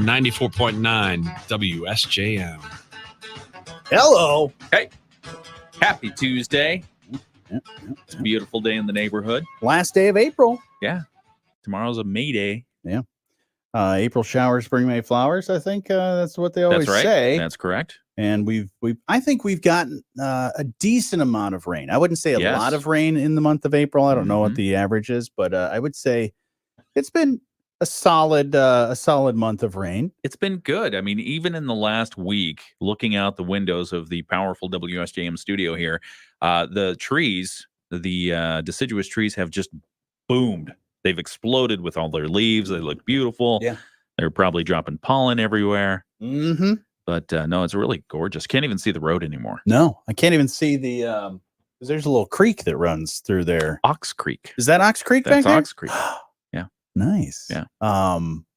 94.9 WSJM. Hello. Hey, happy Tuesday. It's a beautiful day in the neighborhood. Last day of April. Yeah. Tomorrow's a May Day. Yeah. April showers bring May flowers. I think that's what they always say. That's correct. And I think we've gotten a decent amount of rain. I wouldn't say a lot of rain in the month of April. I don't know what the average is, but I would say it's been a solid month of rain. It's been good. I mean, even in the last week, looking out the windows of the powerful WSJM studio here, the trees, the deciduous trees have just boomed. They've exploded with all their leaves. They look beautiful. Yeah. They're probably dropping pollen everywhere. Mm-hmm. But no, it's really gorgeous. Can't even see the road anymore. No, I can't even see the there's a little creek that runs through there. Ox Creek. Is that Ox Creek back there? That's Ox Creek. Yeah. Nice. Yeah.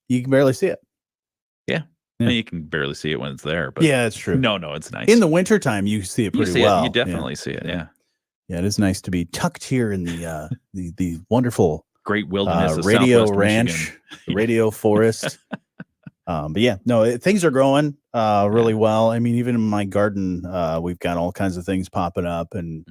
You can barely see it. Yeah. Yeah. And you can barely see it when it's there. But yeah, that's true. No, it's nice. In the wintertime, you see it pretty well. You definitely see it. Yeah. Yeah, it is nice to be tucked here in the the wonderful great wilderness of Radio Southwest Ranch, Michigan. Radio Forest. But yeah, no, things are growing really well. I mean, even in my garden, we've got all kinds of things popping up and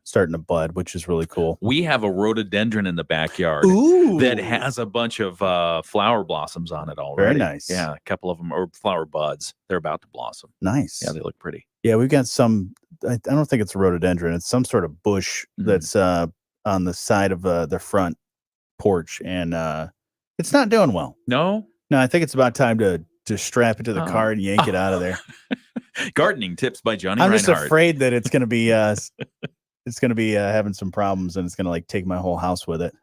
starting to bud, which is really cool. We have a rhododendron in the backyard that has a bunch of flower blossoms on it already. Very nice. Yeah, a couple of them are flower buds. They're about to blossom. Nice. Yeah, they look pretty. Yeah, we've got some. I don't think it's a rhododendron. It's some sort of bush that's on the side of the front porch, and it's not doing well. No, I think it's about time to strap it to the car and yank it out of there. Gardening tips by Jonny I'm Reinhardt. just afraid that it's going to be having some problems, and it's going to like take my whole house with it.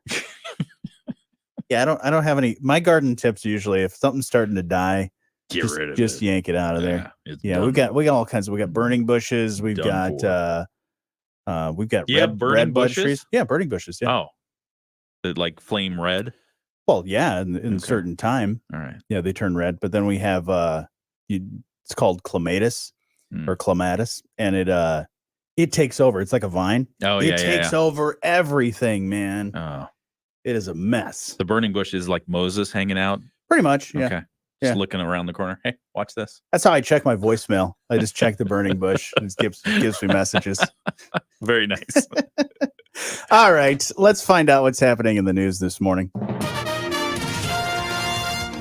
Yeah, I don't have any. My garden tips usually, if something's starting to die, Get rid of just it. yank it out of there. Yeah, we got all kinds of. We got burning bushes. We've got red bud trees. Yeah, burning bushes. Yeah. Oh, like flame red. Well, yeah, in a certain time. All right. Yeah, they turn red. But then we have it's called clematis or clematis, and it takes over. It's like a vine. Oh, yeah, it takes over everything, man. Oh, it is a mess. The burning bush is like Moses hanging out. Pretty much. Yeah. Okay. Just looking around the corner. Hey, watch this. That's how I check my voicemail. I just check the burning bush. And it gives me messages. Very nice. All right, let's find out what's happening in the news this morning.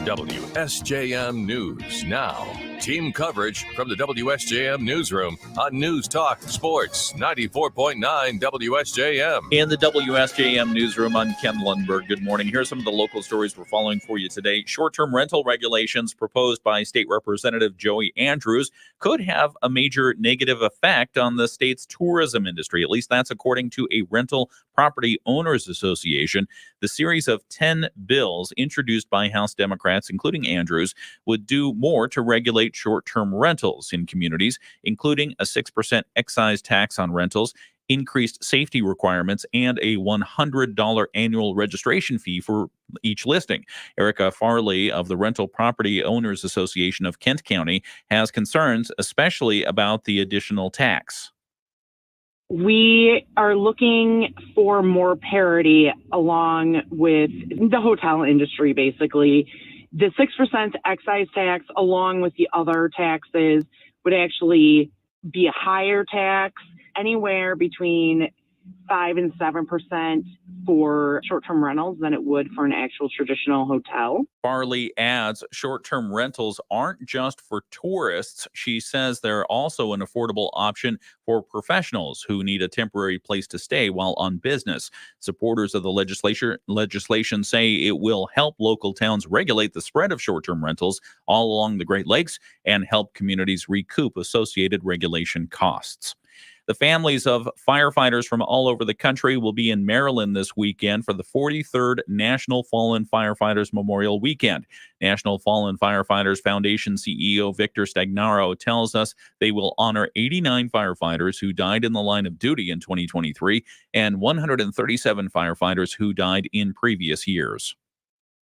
WSJM News Now. Team coverage from the WSJM Newsroom on News Talk Sports 94.9 WSJM. In the WSJM Newsroom, I'm Ken Lundberg. Good morning. Here are some of the local stories we're following for you today. Short-term rental regulations proposed by State Representative Joey Andrews could have a major negative effect on the state's tourism industry. At least that's according to a rental property owners association. The series of 10 bills introduced by House Democrats, including Andrews, would do more to regulate short-term rentals in communities, including a 6% excise tax on rentals, increased safety requirements, and a $100 annual registration fee for each listing. Erica Farley of the Rental Property Owners Association of Kent County has concerns, especially about the additional tax. We are looking for more parity along with the hotel industry, basically. The 6% excise tax, along with the other taxes, would actually be a higher tax, anywhere between 5 and 7% for short-term rentals than it would for an actual traditional hotel. Farley adds short-term rentals aren't just for tourists. She says they're also an affordable option for professionals who need a temporary place to stay while on business. Supporters of the legislation say it will help local towns regulate the spread of short-term rentals all along the Great Lakes and help communities recoup associated regulation costs. The families of firefighters from all over the country will be in Maryland this weekend for the 43rd National Fallen Firefighters Memorial Weekend. National Fallen Firefighters Foundation CEO Victor Stagnaro tells us they will honor 89 firefighters who died in the line of duty in 2023 and 137 firefighters who died in previous years.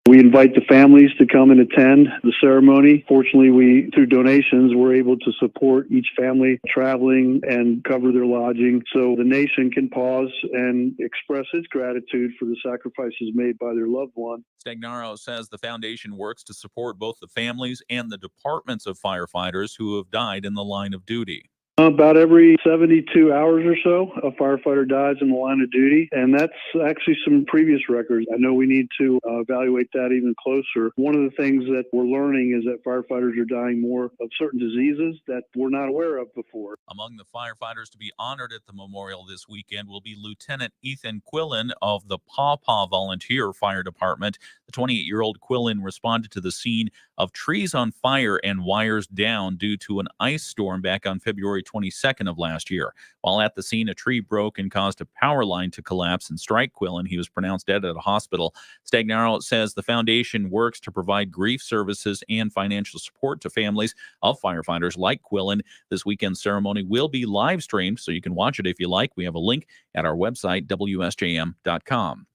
We invite the families to come and attend the ceremony. Fortunately, we, through donations, we're able to support each family traveling and cover their lodging so the nation can pause and express its gratitude for the sacrifices made by their loved one. Stagnaro says the foundation works to support both the families and the departments of firefighters who have died in the line of duty. About every 72 hours or so, a firefighter dies in the line of duty, and that's actually some previous records. I know we need to evaluate that even closer. One of the things that we're learning is that firefighters are dying more of certain diseases that we're not aware of before. Among the firefighters to be honored at the memorial this weekend will be Lieutenant Ethan Quillen of the Paw Paw Volunteer Fire Department. The 28-year-old Quillen responded to the scene of trees on fire and wires down due to an ice storm back on February 22nd of last year. While at the scene, a tree broke and caused a power line to collapse and strike Quillen. He was pronounced dead at a hospital. Stagnaro says the foundation works to provide grief services and financial support to families of firefighters like Quillen. This weekend's ceremony will be live streamed, so you can watch it if you like. We have a link at our website, WSJM.com.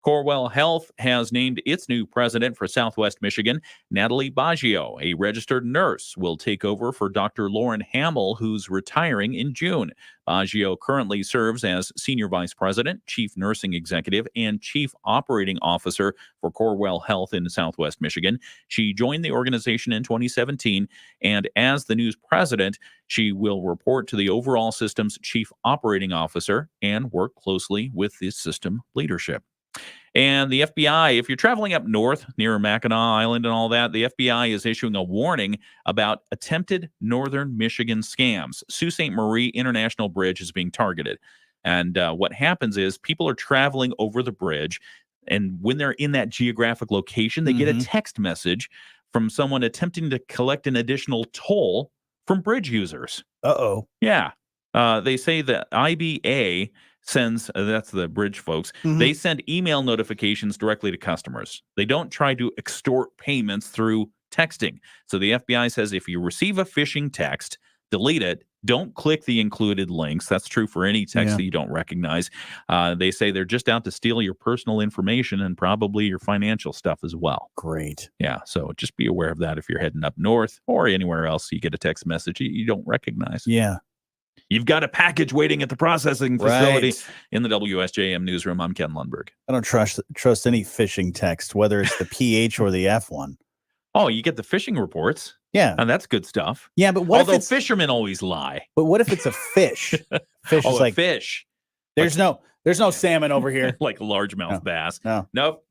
Corewell Health has named its new president for Southwest Michigan. Natalie Baggio, a registered nurse, will take over for Dr. Lauren Hamill, who's retiring in June. Baggio currently serves as Senior Vice President, Chief Nursing Executive, and Chief Operating Officer for Corewell Health in Southwest Michigan. She joined the organization in 2017, and as the new president, she will report to the overall system's Chief Operating Officer and work closely with the system leadership. And the FBI, if you're traveling up north near Mackinac Island and all that, the FBI is issuing a warning about attempted northern Michigan scams. Sault Ste. Marie International Bridge is being targeted. And what happens is people are traveling over the bridge, and when they're in that geographic location, they get a text message from someone attempting to collect an additional toll from bridge users. Uh-oh. Yeah. They say that IBA sends, that's the bridge folks, they send email notifications directly to customers. They don't try to extort payments through texting. So the FBI says if you receive a phishing text, delete it. Don't click the included links. That's true for any text that you don't recognize. They say they're just out to steal your personal information and probably your financial stuff as well. Great. Yeah, so just be aware of that if you're heading up north or anywhere else. You get a text message you don't recognize. Yeah. You've got a package waiting at the processing facility in the WSJM newsroom. I'm Ken Lundberg. I don't trust any phishing text, whether it's the PH or the F one. Oh, you get the phishing reports. Yeah. And that's good stuff. Yeah, but what if fishermen always lie? But what if it's a fish? Fish is like fish. There's no salmon over here. Like largemouth bass. No.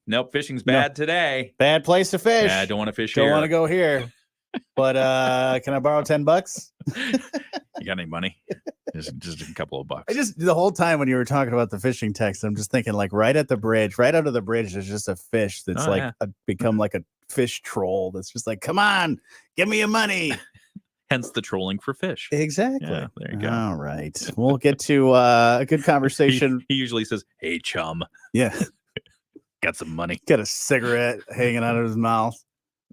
Nope. Fishing's bad today. Bad place to fish. Yeah, I don't want to fish here. Don't want to go here. But can I borrow $10? You got any money? Just a couple of bucks. I just the whole time when you were talking about the fishing text, I'm just thinking like right at the bridge, right out of the bridge, there's just a fish that's become like a fish troll. That's just like, come on, give me your money. Hence the trolling for fish. Exactly. Yeah, there you go. All right. We'll get to a good conversation. He usually says, "Hey, chum." Yeah. Got some money. Got a cigarette hanging out of his mouth.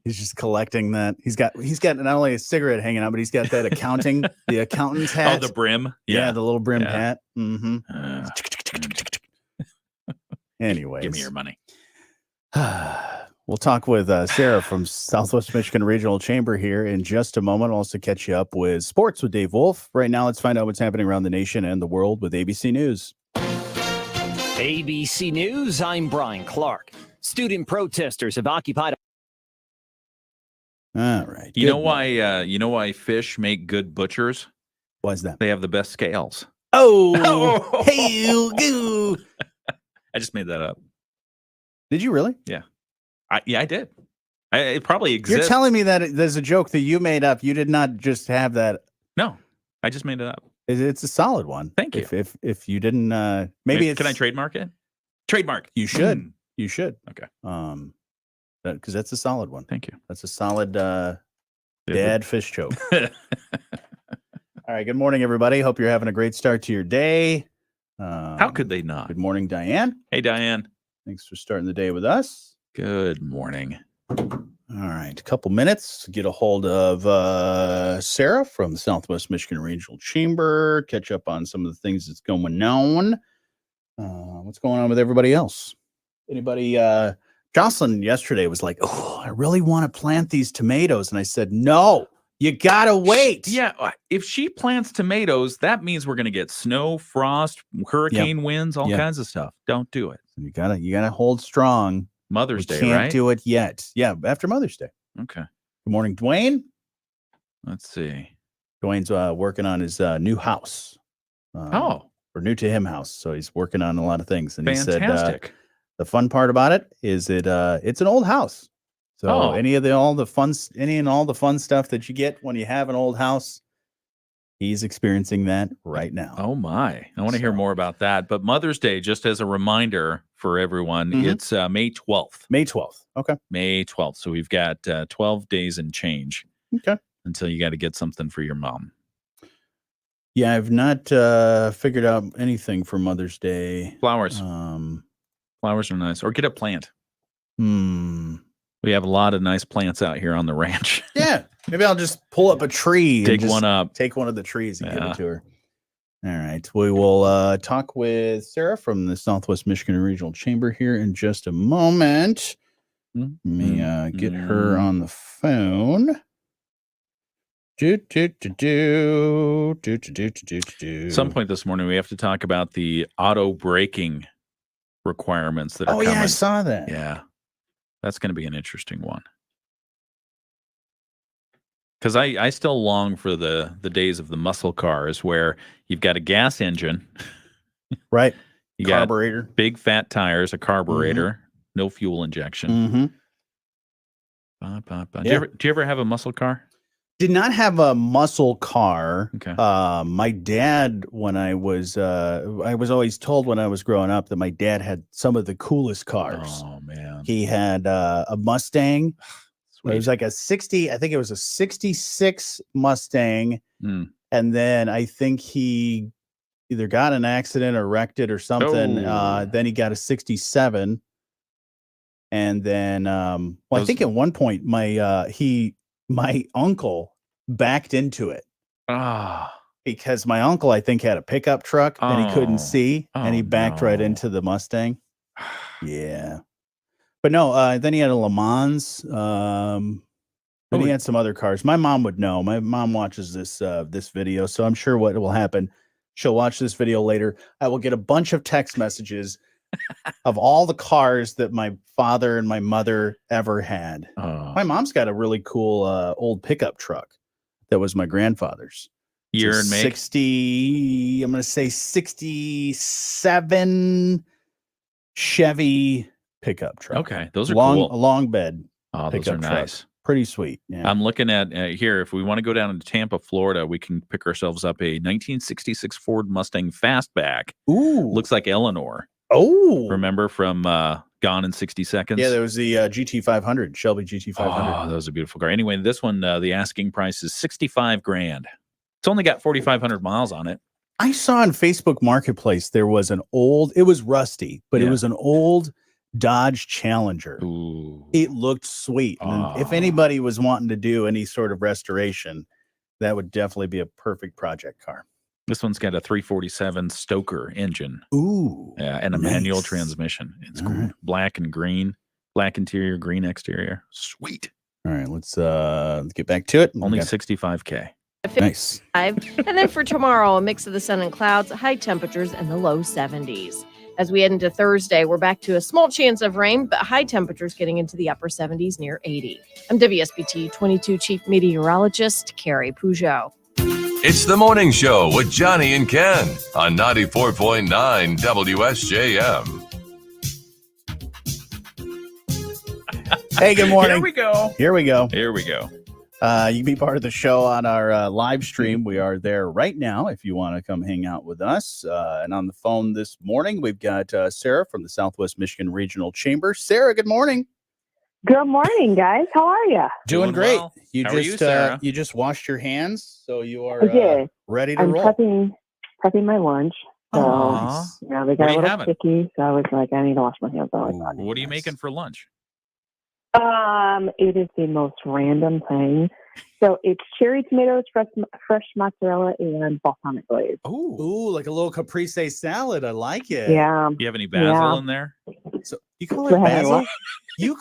He's just collecting that. He's got not only a cigarette hanging out, but he's got that the accountant's hat. Oh, the brim. Yeah, the little brim hat. Anyways. Give me your money. We'll talk with Sarah from Southwest Michigan Regional Chamber here in just a moment. I'll also catch you up with sports with Dave Wolf. Right now, let's find out what's happening around the nation and the world with ABC News. ABC News, I'm Brian Clark. Student protesters have occupied. All right. You know why fish make good butchers? Why is that? They have the best scales. Oh, hey, goo. I just made that up. Did you really? Yeah. I did. It probably exists. You're telling me that there's a joke that you made up. You did not just have that. No, I just made it up. It's a solid one. Thank you. If you didn't, maybe it's. Can I trademark it? Trademark. You should. You should. Okay. Because that's a solid one. Thank you. That's a solid dad fish joke. All right. Good morning, everybody. Hope you're having a great start to your day. How could they not? Good morning, Diane. Hey, Diane. Thanks for starting the day with us. Good morning. All right. A couple minutes to get a hold of Sarah from the Southwest Michigan Regional Chamber. Catch up on some of the things that's going on. What's going on with everybody else? Anybody Jocelyn yesterday was like, "Oh, I really want to plant these tomatoes," and I said, "No, you gotta wait." Yeah, if she plants tomatoes, that means we're going to get snow, frost, hurricane winds, all kinds of stuff. Don't do it. You gotta hold strong. Mother's Day, can't right? do it yet. Yeah, after Mother's Day. Okay. Good morning, Dwayne. Let's see. Dwayne's working on his new house. Or new to him house. So he's working on a lot of things. And fantastic. He said the fun part about it is it's an old house. So any and all the fun stuff that you get when you have an old house, he's experiencing that right now. Oh my. I want to hear more about that. But Mother's Day, just as a reminder for everyone, it's May 12th. May 12th. Okay. May 12th. So we've got 12 days and change. Okay. Until you got to get something for your mom. Yeah, I've not figured out anything for Mother's Day. Flowers. Flowers are nice. Or get a plant. We have a lot of nice plants out here on the ranch. Yeah. Maybe I'll just pull up a tree. Dig one up. Take one of the trees and give it to her. All right. We will talk with Sarah from the Southwest Michigan Regional Chamber here in just a moment. Let me get her on the phone. Some point this morning, we have to talk about the auto braking requirements that are coming. Yeah, I saw that. Yeah, that's going to be an interesting one. Because I still long for the days of the muscle cars where you've got a gas engine, right? You carburetor, got big fat tires, a carburetor, no fuel injection. Do you ever have a muscle car? Did not have a muscle car. Okay. My dad, when I was always told when I was growing up that my dad had some of the coolest cars. Oh man. He had a Mustang. Sweet. It was like I think it was a 66 Mustang. And then I think he either got an accident or wrecked it or something. Then he got a 67. And then I think at one point my uncle backed into it. Because my uncle, I think, had a pickup truck and he couldn't see and he backed right into the Mustang. Yeah. But no, then he had a Le Mans. Then he had some other cars. My mom would know. My mom watches this video, so I'm sure what will happen. She'll watch this video later. I will get a bunch of text messages of all the cars that my father and my mother ever had. My mom's got a really cool old pickup truck that was my grandfather's. Year and make? 60, I'm going to say 67 Chevy pickup truck. Okay, those are cool. cool. A long bed. Oh, those are nice. Truck. Pretty sweet. Yeah. I'm looking at here. If we want to go down to Tampa, Florida, we can pick ourselves up a 1966 Ford Mustang Fastback. Ooh. Looks like Eleanor. Oh. Remember from Gone in 60 Seconds? Yeah, there was the GT500, Shelby GT500. Oh, that was a beautiful car. Anyway, this one, the asking price is $65,000. It's only got 4,500 miles on it. I saw on Facebook Marketplace there was it was rusty, but it was an old Dodge Challenger. Ooh. It looked sweet. And if anybody was wanting to do any sort of restoration, that would definitely be a perfect project car. This one's got a 347 Stoker engine. Ooh. Yeah, and a manual transmission. It's cool. Right. Black and green. Black interior, green exterior. Sweet. All right, let's get back to it. Only $65,000. Nice. And then for tomorrow, a mix of the sun and clouds, high temperatures in the low 70s. As we head into Thursday, we're back to a small chance of rain, but high temperatures getting into the upper 70s near 80. I'm WSBT 22 Chief Meteorologist Carrie Peugeot. It's the morning show with Jonny and Ken on 94.9 WSJM. Hey, good morning. Here we go. You can be part of the show on our live stream. We are there right now if you want to come hang out with us. And on the phone this morning, we've got Sarah from the Southwest Michigan Regional Chamber. Sarah, good morning. Good morning, guys. How are you? Doing great. Well. How are you, Sarah? You just washed your hands, so you are ready to I'm roll. prepping my lunch. So, they got a little sticky, so I was like, I need to wash my hands. What are you making for lunch? It is the most random thing. So it's cherry tomatoes, fresh mozzarella, and balsamic glaze. Ooh, like a little caprese salad. I like it. Yeah. You have any basil in there? So you call it basil? You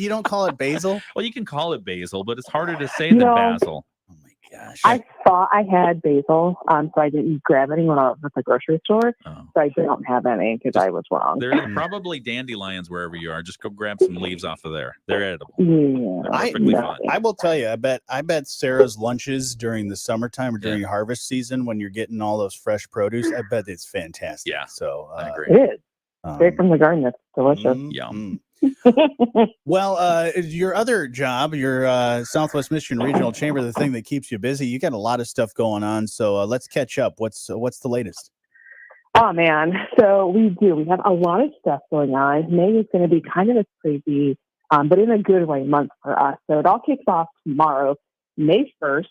don't call it basil? Well, you can call it basil, but it's harder to say than basil. Oh my gosh. I thought I had basil, so I didn't grab any when I was at the grocery store. Oh. So I don't have any because I was wrong. There are probably dandelions wherever you are. Just go grab some leaves off of there. They're edible. Yeah. They're perfectly fine. I will tell you, I bet Sarah's lunches during the summertime or during harvest season when you're getting all those fresh produce, I bet it's fantastic. Yeah. So I agree. It is. Straight from the garden. It's delicious. Yum. Well, your other job, your Southwest Michigan Regional Chamber, the thing that keeps you busy, you got a lot of stuff going on. So let's catch up. What's the latest? Oh, man. So we have a lot of stuff going on. May is going to be kind of a crazy, but in a good way, month for us. So it all kicks off tomorrow, May 1st,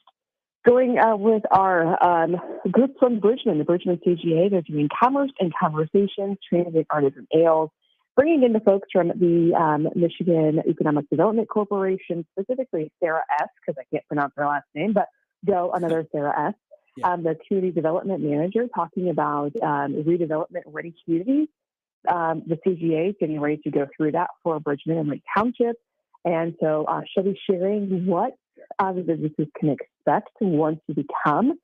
going with our group from Bridgman, the Bridgman CGA. They're doing commerce and conversations, transit, artisan ales, bringing in the folks from the Michigan Economic Development Corporation, specifically Sarah S., because I can't pronounce her last name, but another Sarah S., the community development manager, talking about redevelopment-ready communities. The CGA is getting ready to go through that for Bridgman and Lake Township. And so she'll be sharing what the businesses can expect once you become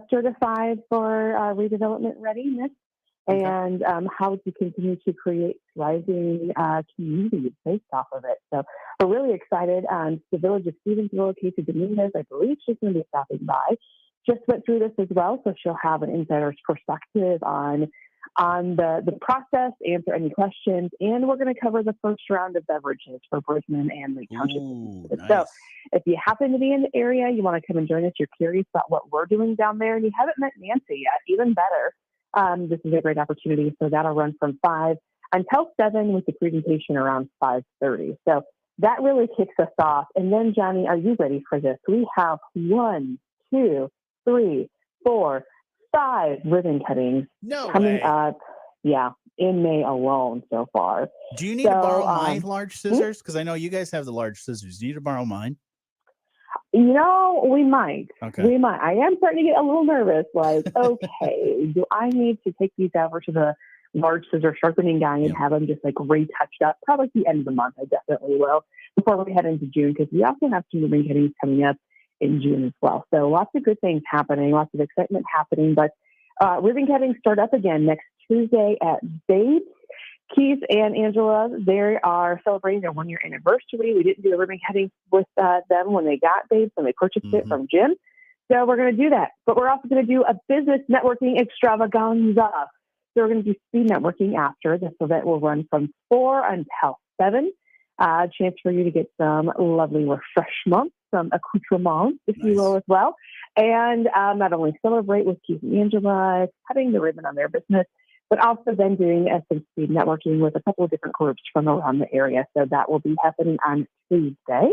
certified for redevelopment readiness. And how to continue to create thriving communities based off of it. So we're really excited. The village of Stevensville, Casey Dominguez, I believe she's going to be stopping by, just went through this as well. So she'll have an insider's perspective on the process, answer any questions, and we're going to cover the first round of beverages for Bridgman and Lake Township. Nice. So if you happen to be in the area, you want to come and join us, you're curious about what we're doing down there, and you haven't met Nancy yet, even better. This is a great opportunity. So that'll run from 5 until 7 with the presentation around 5:30. So that really kicks us off. And then, Johnny, are you ready for this? We have 1, 2, 3, 4, 5 ribbon cuttings coming up. Yeah, in May alone so far. Do you need to borrow my large scissors? Because I know you guys have the large scissors. Do you need to borrow mine? We might. Okay. We might. I am starting to get a little nervous. Like, okay, do I need to take these over to the large scissor sharpening guy and have them just like retouched up? Probably at the end of the month. I definitely will before we head into June, because we also have some ribbon cuttings coming up in June as well. So lots of good things happening, lots of excitement happening. But ribbon cuttings start up again next Tuesday at Bates. Keith and Angela, they are celebrating their 1-year anniversary. We didn't do a ribbon cutting with them when they got Bates, when they purchased it from Jim. So we're going to do that. But we're also going to do a business networking extravaganza. So we're going to do speed networking after. This event will run from 4 until 7. A chance for you to get some lovely refreshments, some accoutrements, if you will, as well. And not only celebrate with Keith and Angela, cutting the ribbon on their business, but also then doing some speed networking with a couple of different groups from around the area. So that will be happening on Tuesday.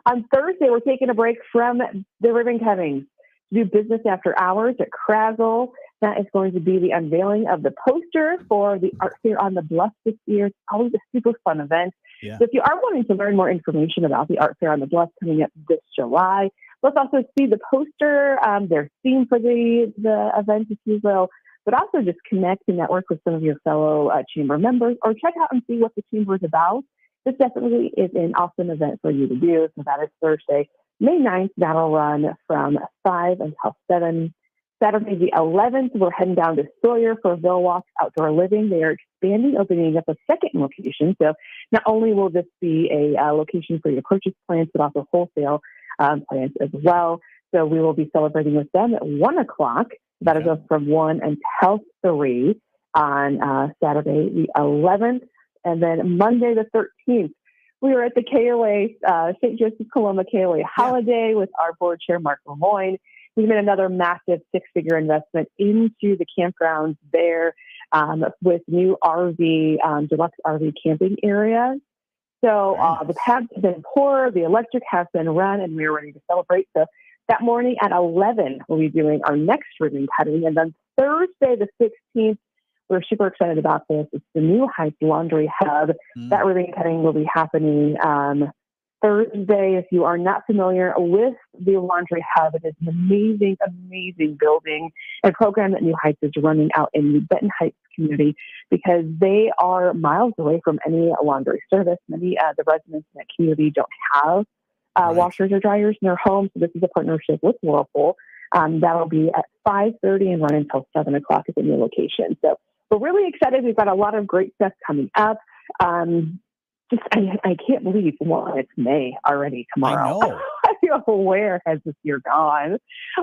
On Thursday, we're taking a break from the ribbon cuttings to do business after hours at Krazel. That is going to be the unveiling of the poster for the Art Fair on the Bluff this year. It's always a super fun event. Yeah. So if you are wanting to learn more information about the Art Fair on the Bluff coming up this July, let's also see the poster, their theme for the event, if you will. But also just connect and network with some of your fellow chamber members, or check out and see what the chamber is about. This definitely is an awesome event for you to do. So that is Thursday, May 9th. That'll run from 5 until 7. Saturday the 11th, we're heading down to Sawyer for Vilwalk Outdoor Living. They are expanding, opening up a second location. So not only will this be a location for your purchase plants, but also wholesale plants as well. So we will be celebrating with them at 1 o'clock. That'll go from 1 until 3 on Saturday the 11th. And then Monday the 13th, we were at the KOA, St. Joseph Coloma KOA holiday with our board chair, Mark Lemoyne. We made another massive 6-figure investment into the campgrounds there with new RV, deluxe RV camping areas. So the pads have been poured, the electric has been run, and we're ready to celebrate. So that morning at 11, we'll be doing our next ribbon cutting. And then Thursday, the 16th, we're super excited about this. It's the New Heights Laundry Hub. That ribbon cutting will be happening Thursday. If you are not familiar with the Laundry Hub, it is an amazing, amazing building and program that New Heights is running out in the Benton Heights community because they are miles away from any laundry service. Many the residents in that community don't have washers or dryers in their homes. So this is a partnership with Whirlpool. That'll be at 5:30 and run until 7 o'clock at the new location. So we're really excited. We've got a lot of great stuff coming up. I can't believe it's May already tomorrow. I know. I feel where has this year gone?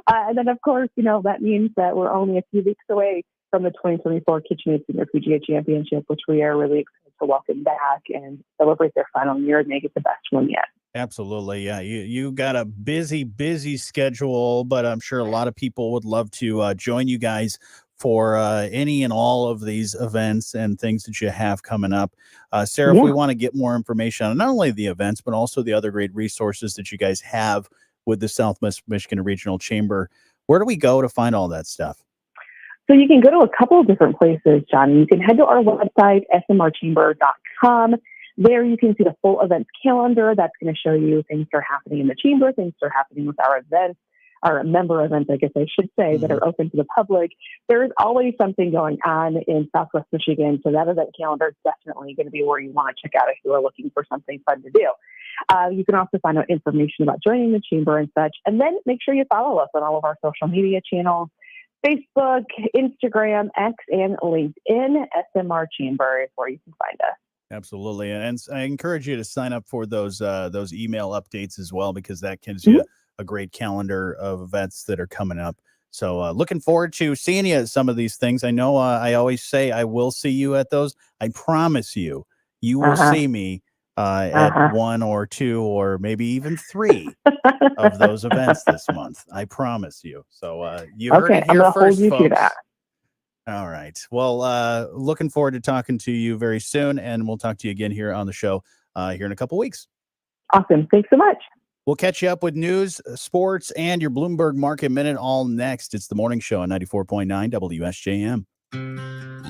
And then, of course, that means that we're only a few weeks away from the 2024 KitchenAid Senior PGA Championship, which we are really excited to welcome back and celebrate their final year and make it the best one yet. Absolutely. Yeah. You got a busy schedule, but I'm sure a lot of people would love to join you guys for any and all of these events and things that you have coming up. Sarah, if we want to get more information on not only the events, but also the other great resources that you guys have with the Southwest Michigan Regional Chamber, where do we go to find all that stuff? So you can go to a couple of different places, Johnny. You can head to our website, smrchamber.com. There you can see the full events calendar. That's going to show you things that are happening in the chamber, things that are happening with our events, our member events, I guess I should say, that are open to the public. There is always something going on in Southwest Michigan, so that event calendar is definitely going to be where you want to check out if you are looking for something fun to do. You can also find out information about joining the chamber and such, and then make sure you follow us on all of our social media channels, Facebook, Instagram, X, and LinkedIn. SMR Chamber is where you can find us. Absolutely. And I encourage you to sign up for those email updates as well, because that gives you a great calendar of events that are coming up. So looking forward to seeing you at some of these things. I know I always say I will see you at those. I promise you will see me at one or two or maybe even three of those events this month. I promise you. So you heard it here first, folks. All right. Well, looking forward to talking to you very soon, and we'll talk to you again here on the show here in a couple weeks. Awesome. Thanks so much. We'll catch you up with news, sports, and your Bloomberg Market Minute all next. It's the morning show on 94.9 WSJM.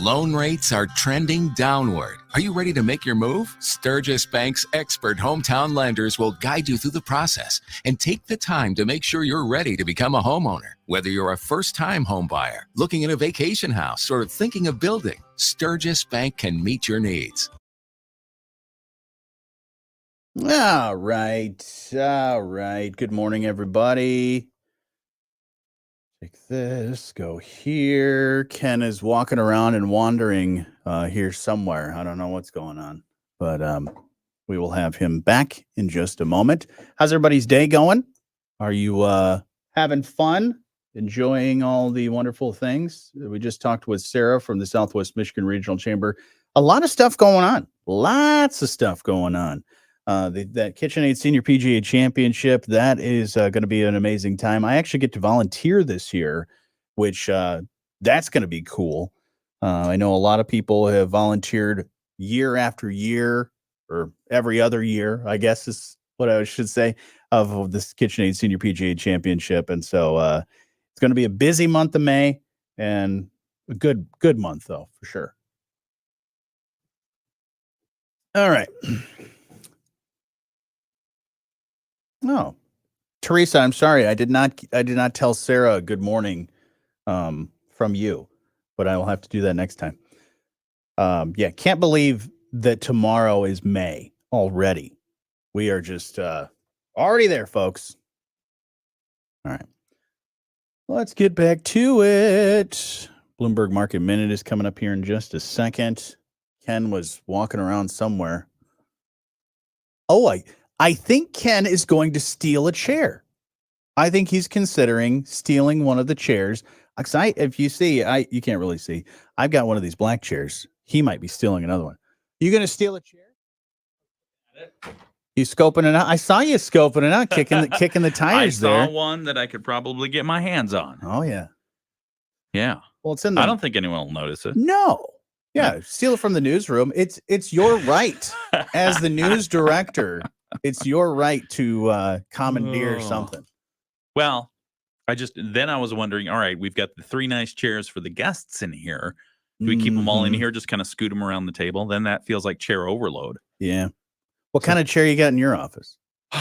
Loan rates are trending downward. Are you ready to make your move? Sturgis Bank's expert hometown lenders will guide you through the process and take the time to make sure you're ready to become a homeowner. Whether you're a first-time home buyer, looking at a vacation house, or thinking of building, Sturgis Bank can meet your needs. All right. Good morning, everybody. Take this, go here. Ken is walking around and wandering here somewhere. I don't know what's going on, but we will have him back in just a moment. How's everybody's day going? Are you having fun, enjoying all the wonderful things? We just talked with Sarah from the Southwest Michigan Regional Chamber. A lot of stuff going on. Lots of stuff going on. That KitchenAid Senior PGA Championship, that is going to be an amazing time. I actually get to volunteer this year, which that's going to be cool. I know a lot of people have volunteered year after year, or every other year, I guess is what I should say, of this KitchenAid Senior PGA Championship. And so it's going to be a busy month of May and a good month, though, for sure. All right. No, Teresa, I'm sorry. I did not tell Sarah good morning from you, but I will have to do that next time. Can't believe that tomorrow is May already. We are just already there, folks. All right. Let's get back to it. Bloomberg Market Minute is coming up here in just a second. Ken was walking around somewhere. Oh, I think Ken is going to steal a chair. I think he's considering stealing one of the chairs. If you see, you can't really see. I've got one of these black chairs. He might be stealing another one. You going to steal a chair? You scoping it out? I saw you scoping it out, kicking the tires there. I saw one that I could probably get my hands on. Oh yeah, yeah. Well, it's in. I don't think anyone will notice it. No. Yeah, steal it from the newsroom. It's your right as the news director. It's your right to commandeer something. Well, I was wondering, all right, we've got the three nice chairs for the guests in here. Do we keep them all in here, just kind of scoot them around the table? Then that feels like chair overload. Yeah. What kind of chair you got in your office? Do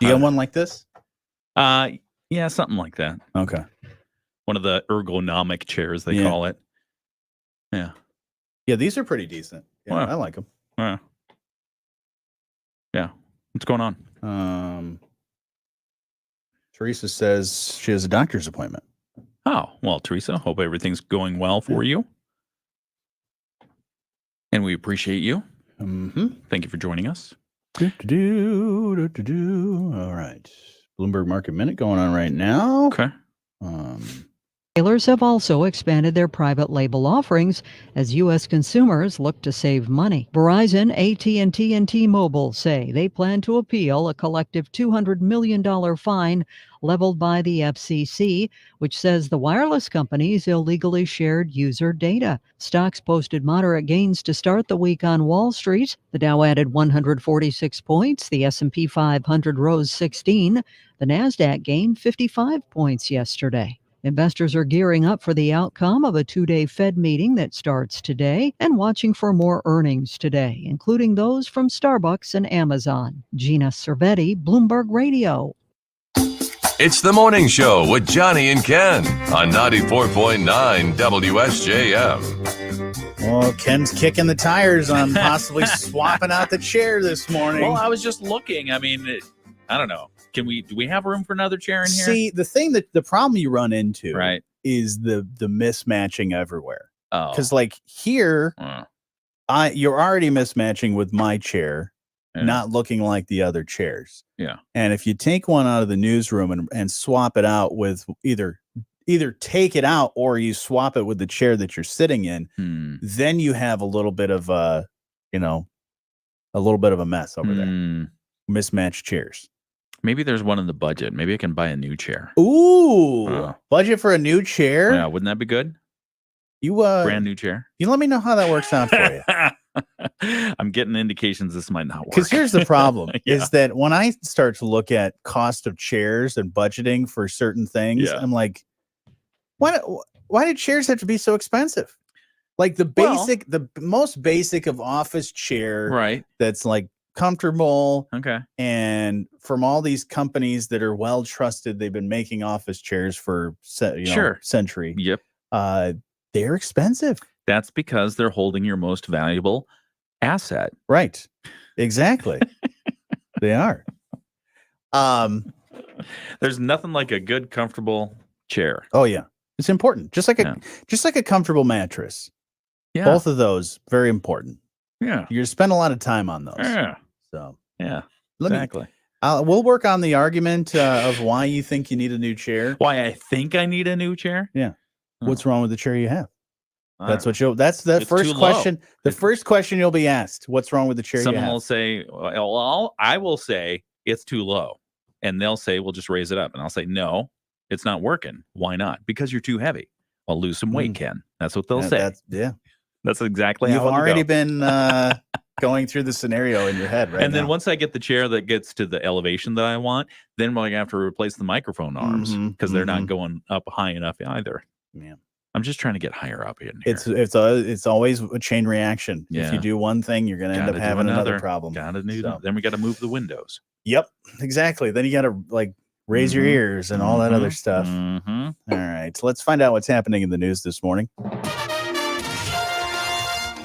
you got one like this? Yeah, something like that. Okay. One of the ergonomic chairs, they call it. Yeah. Yeah, these are pretty decent. Yeah, Wow. I like them. Yeah. What's going on? Teresa says she has a doctor's appointment. Oh, well, Teresa, hope everything's going well for you. And we appreciate you. Thank you for joining us. All right. Bloomberg Market Minute going on right now. Okay. Retailers have also expanded their private label offerings as U.S. consumers look to save money. Verizon, AT&T, and T-Mobile say they plan to appeal a collective $200 million fine leveled by the FCC, which says the wireless companies illegally shared user data. Stocks posted moderate gains to start the week on Wall Street. The Dow added 146 points. The S&P 500 rose 16. The Nasdaq gained 55 points yesterday. Investors are gearing up for the outcome of a two-day Fed meeting that starts today and watching for more earnings today, including those from Starbucks and Amazon. Gina Cervetti, Bloomberg Radio. It's the morning show with Jonny and Ken on 94.9 WSJM. Well, Ken's kicking the tires on possibly swapping out the chair this morning. Well, I was just looking. I mean, I don't know. Do we have room for another chair in here? See, the problem you run into is the mismatching everywhere. Oh, because like here, you're already mismatching with my chair, not looking like the other chairs. Yeah. And if you take one out of the newsroom and swap it out with either take it out or you swap it with the chair that you're sitting in, then you have a little bit of a mess over there. Mismatched chairs. Maybe there's one in the budget. Maybe I can buy a new chair. Ooh, budget for a new chair? Yeah, wouldn't that be good? You brand new chair. You let me know how that works out for you. I'm getting indications this might not work. Because here's the problem: is that when I start to look at cost of chairs and budgeting for certain things, I'm like, why do chairs have to be so expensive? Like the most basic of office chair, right? That's like comfortable, and from all these companies that are well trusted, they've been making office chairs for century. Yep. They're expensive. That's because they're holding your most valuable asset. Right. Exactly. They are. There's nothing like a good, comfortable chair. Oh yeah, it's important. Just like a comfortable mattress. Yeah. Both of those very important. Yeah. You spend a lot of time on those. Yeah. So Exactly. We'll work on the argument of why you think you need a new chair. Why I think I need a new chair? Yeah. What's wrong with the chair you have? That's the It's first too question. low. The first question you'll be asked: what's wrong with the chair you have? Someone will say, well, I will say it's too low. And they'll say, we'll just raise it up. And I'll say, no, it's not working. Why not? Because you're too heavy. I'll lose some weight, Ken. That's what they'll say. That's exactly You've how it'll already go. been going through the scenario in your head, right? And then once I get the chair that gets to the elevation that I want, then we're going to have to replace the microphone arms because they're not going up high enough either. Yeah. I'm just trying to get higher up in here. It's always a chain reaction. Yeah. If you do one thing, you're going to end up having another problem. Then we got to move the windows. Yep, exactly. Then you got to raise your ears and all that other stuff. All right, so let's find out what's happening in the news this morning.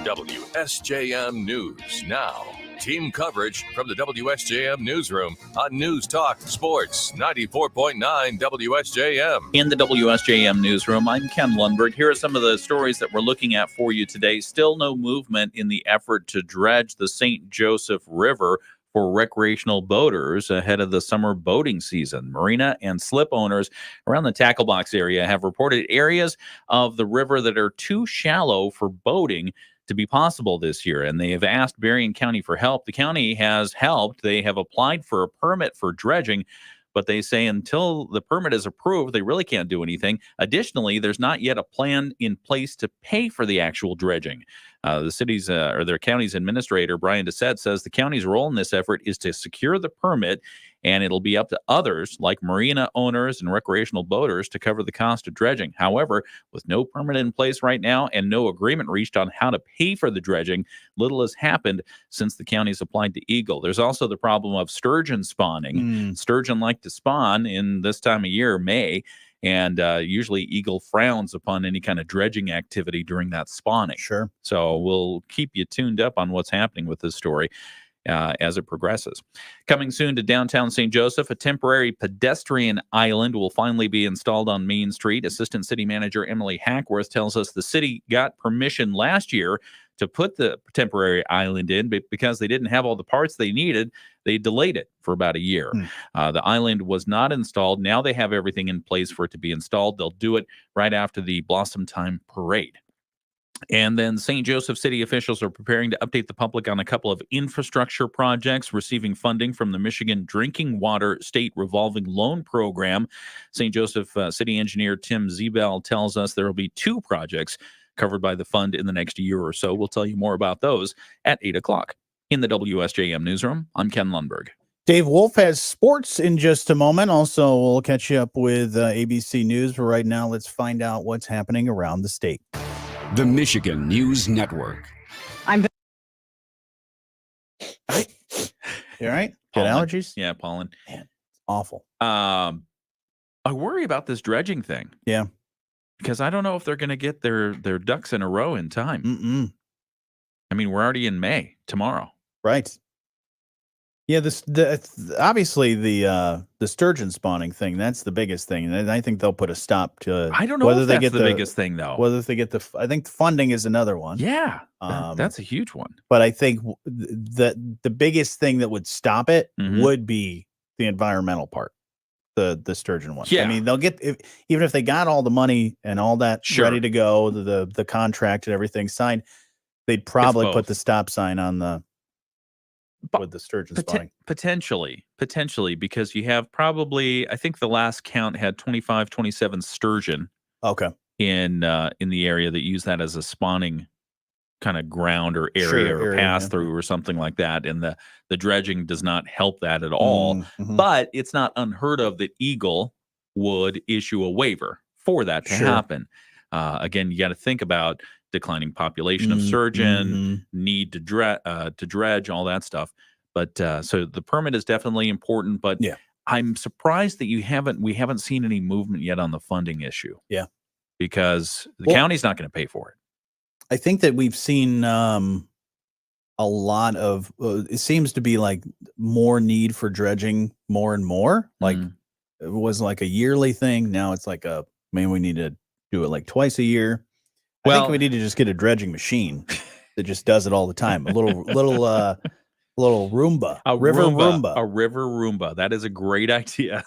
WSJM News Now. Team coverage from the WSJM Newsroom on News Talk Sports 94.9 WSJM. In the WSJM Newsroom, I'm Ken Lundberg. Here are some of the stories that we're looking at for you today. Still no movement in the effort to dredge the St. Joseph River for recreational boaters ahead of the summer boating season. Marina and slip owners around the tackle box area have reported areas of the river that are too shallow for boating to be possible this year, and they have asked Berrien County for help. The county has helped. They have applied for a permit for dredging, but they say until the permit is approved, they really can't do anything. Additionally, there's not yet a plan in place to pay for the actual dredging. The city's or their county's administrator, Brian Dessette, says the county's role in this effort is to secure the permit and it'll be up to others like marina owners and recreational boaters to cover the cost of dredging. However, with no permit in place right now and no agreement reached on how to pay for the dredging, little has happened since the county's applied to Eagle. There's also the problem of sturgeon spawning. Sturgeon like to spawn in this time of year, May, and usually Eagle frowns upon any kind of dredging activity during that spawning. Sure. So we'll keep you tuned up on what's happening with this story as it progresses. Coming soon to downtown St. Joseph, a temporary pedestrian island will finally be installed on Main Street. Assistant City Manager Emily Hackworth tells us the city got permission last year to put the temporary island in, but because they didn't have all the parts they needed, they delayed it for about a year. The island was not installed. Now they have everything in place for it to be installed. They'll do it right after the Blossom Time Parade. And then St. Joseph City officials are preparing to update the public on a couple of infrastructure projects receiving funding from the Michigan Drinking Water State Revolving Loan Program. St. Joseph City Engineer Tim Zebel tells us there will be 2 projects covered by the fund in the next year or so. We'll tell you more about those at 8 o'clock. In the WSJM Newsroom, I'm Ken Lundberg. Dave Wolf has sports in just a moment. Also, we'll catch you up with ABC News. But right now, let's find out what's happening around the state. The Michigan News Network. You all right? Got allergies? Yeah, pollen. Man, it's awful. I worry about this dredging thing. Yeah. Because I don't know if they're going to get their ducks in a row in time. I mean, we're already in May tomorrow. Right. Yeah, obviously the sturgeon spawning thing, that's the biggest thing. And I think they'll put a stop to I don't know whether if they get the biggest thing, though. Whether they get I think funding is another one. Yeah, that's a huge one. But I think the biggest thing that would stop it would be the environmental part, the sturgeon one. Yeah. I mean, they'll get, even if they got all the money and all that ready to go, the contract and everything signed, they'd probably put the stop sign on with the sturgeon spawning. Potentially, because you have probably, I think the last count had 25, 27 sturgeon. Okay. In the area that use that as a spawning kind of ground or area or pass through or something like that. And the dredging does not help that at all. But it's not unheard of that Eagle would issue a waiver for that to happen. Again, you got to think about declining population of sturgeon, need to dredge, all that stuff. But so the permit is definitely important. But I'm surprised that we haven't seen any movement yet on the funding issue. Yeah, because the county's not going to pay for it. I think that we've seen a lot of. It seems to be like more need for dredging, more and more. Like it was like a yearly thing. Now it's like we need to do it like twice a year. I think we need to just get a dredging machine that just does it all the time. A little Roomba, a river Roomba. A river Roomba. That is a great idea.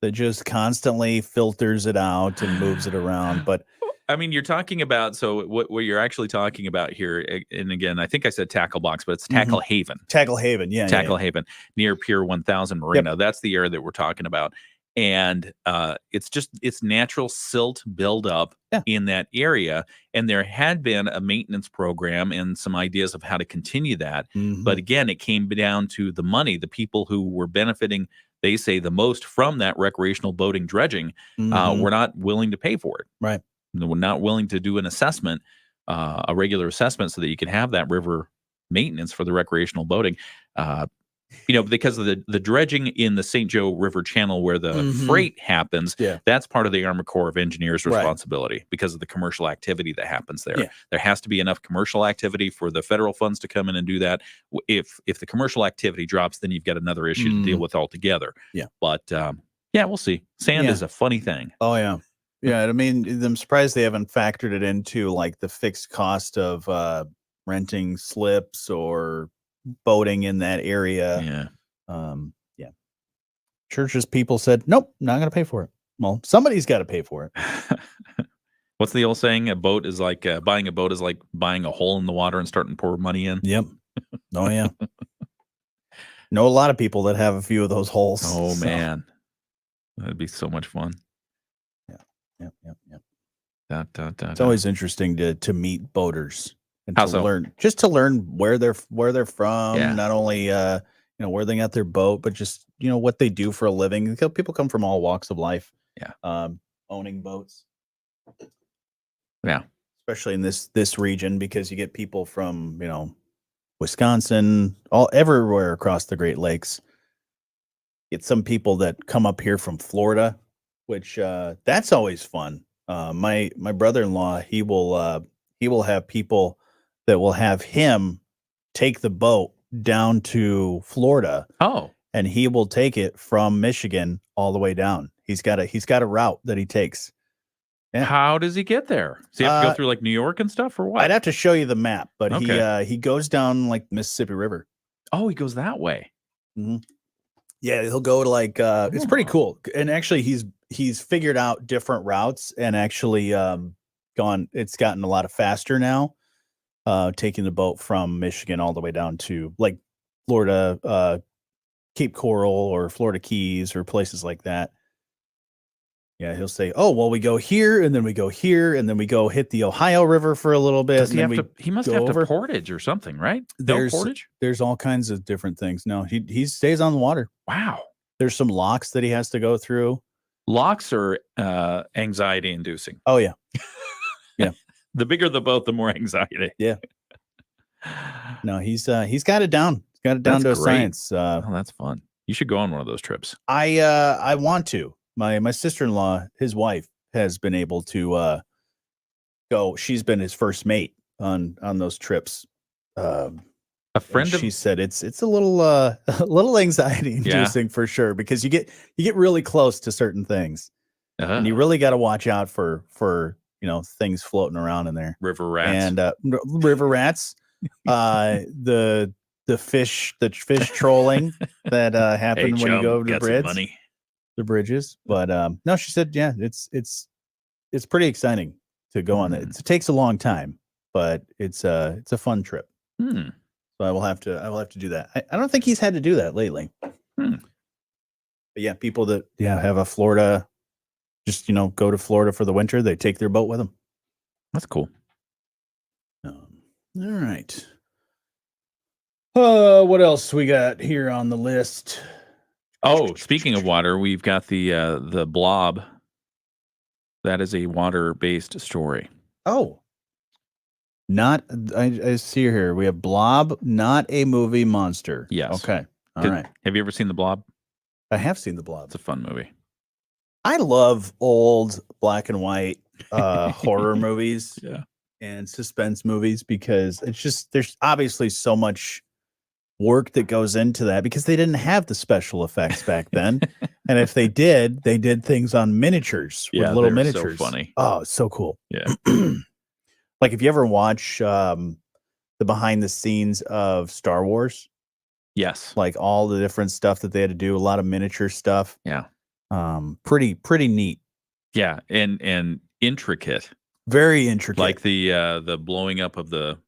That just constantly filters it out and moves it around. But I mean, you're talking about, so what you're actually talking about here, and again, I think I said Tackle Box, but it's Tackle Haven. Tackle Haven, yeah. Tackle Haven, near Pier 1000 Marina. That's the area that we're talking about. And it's natural silt buildup in that area. And there had been a maintenance program and some ideas of how to continue that. But again, it came down to the money. The people who were benefiting, they say, the most from that recreational boating dredging were not willing to pay for it. Right. We're not willing to do an assessment, a regular assessment, so that you can have that river maintenance for the recreational boating. Because of the dredging in the St. Joe River Channel where the freight happens, that's part of the Army Corps of Engineers' responsibility because of the commercial activity that happens there. There has to be enough commercial activity for the federal funds to come in and do that. If the commercial activity drops, then you've got another issue to deal with altogether. But we'll see. Sand is a funny thing. Oh, yeah. Yeah, I mean, I'm surprised they haven't factored it into like the fixed cost of renting slips or boating in that area. Churches people said, nope, not going to pay for it. Well, somebody's got to pay for it. What's the old saying? Buying a boat is like buying a hole in the water and starting to pour money in. Yep. Oh, yeah. Know a lot of people that have a few of those holes. Oh, man. That'd be so much fun. Yep. It's always interesting to meet boaters and How to so? learn where they're from. Not only where they got their boat, but just what they do for a living. People come from all walks of life. Yeah. Owning boats. Yeah. Especially in this region, because you get people from Wisconsin, everywhere across the Great Lakes. Get some people that come up here from Florida, which that's always fun. My brother-in-law, he will have people that will have him take the boat down to Florida. Oh, and he will take it from Michigan all the way down. He's got a route that he takes. Yeah. How does he get there? Does he have to go through like New York and stuff, or what? I'd have to show you the map, but Okay. he goes down like Mississippi River. Oh, he goes that way. Mm-hmm. Yeah, he'll go to like it's pretty cool. And actually he's figured out different routes and actually it's gotten a lot of faster now. Taking the boat from Michigan all the way down to like Florida, Cape Coral or Florida Keys or places like that. Yeah, he'll say, "Oh, well, we go here, and then we go here, and then we go hit the Ohio River for a little bit." Does he and have to? He must have to portage or something, right? There's portage. There's all kinds of different things. No, he stays on the water. Wow. There's some locks that he has to go through. Locks are anxiety inducing. Oh yeah, yeah. The bigger the boat, the more anxiety. Yeah. No, he's got it down. He's got it down to a science. Oh, that's fun. You should go on one of those trips. I want to. My sister-in-law, his wife, has been able to go. She's been his first mate on those trips. A friend of she said it's a little anxiety inducing for sure, because you get really close to certain things, and you really got to watch out for things floating around in there. River rats and river rats, the fish trolling that happen when you go over the bridges. But no, she said, yeah, it's pretty exciting to go on it. It takes a long time, but it's a fun trip. So I will have to do that. I don't think he's had to do that lately. But yeah, people that have a Florida, just go to Florida for the winter, they take their boat with them. That's cool. All right. What else we got here on the list? Oh, speaking of water, we've got the Blob. That is a water-based story. Oh. I see here. We have Blob, not a movie monster. Yes. Okay. All right. Have you ever seen The Blob? I have seen The Blob. It's a fun movie. I love old black and white horror movies and suspense movies, because it's just, there's obviously so much work that goes into that, because they didn't have the special effects back then. And if they did things on miniatures with little miniatures. So funny. Oh, it's so cool. Yeah. Like if you ever watch the behind the scenes of Star Wars. Yes. Like all the different stuff that they had to do, a lot of miniature stuff. Yeah. Pretty neat. Yeah, and intricate. Very intricate. Like the blowing up of the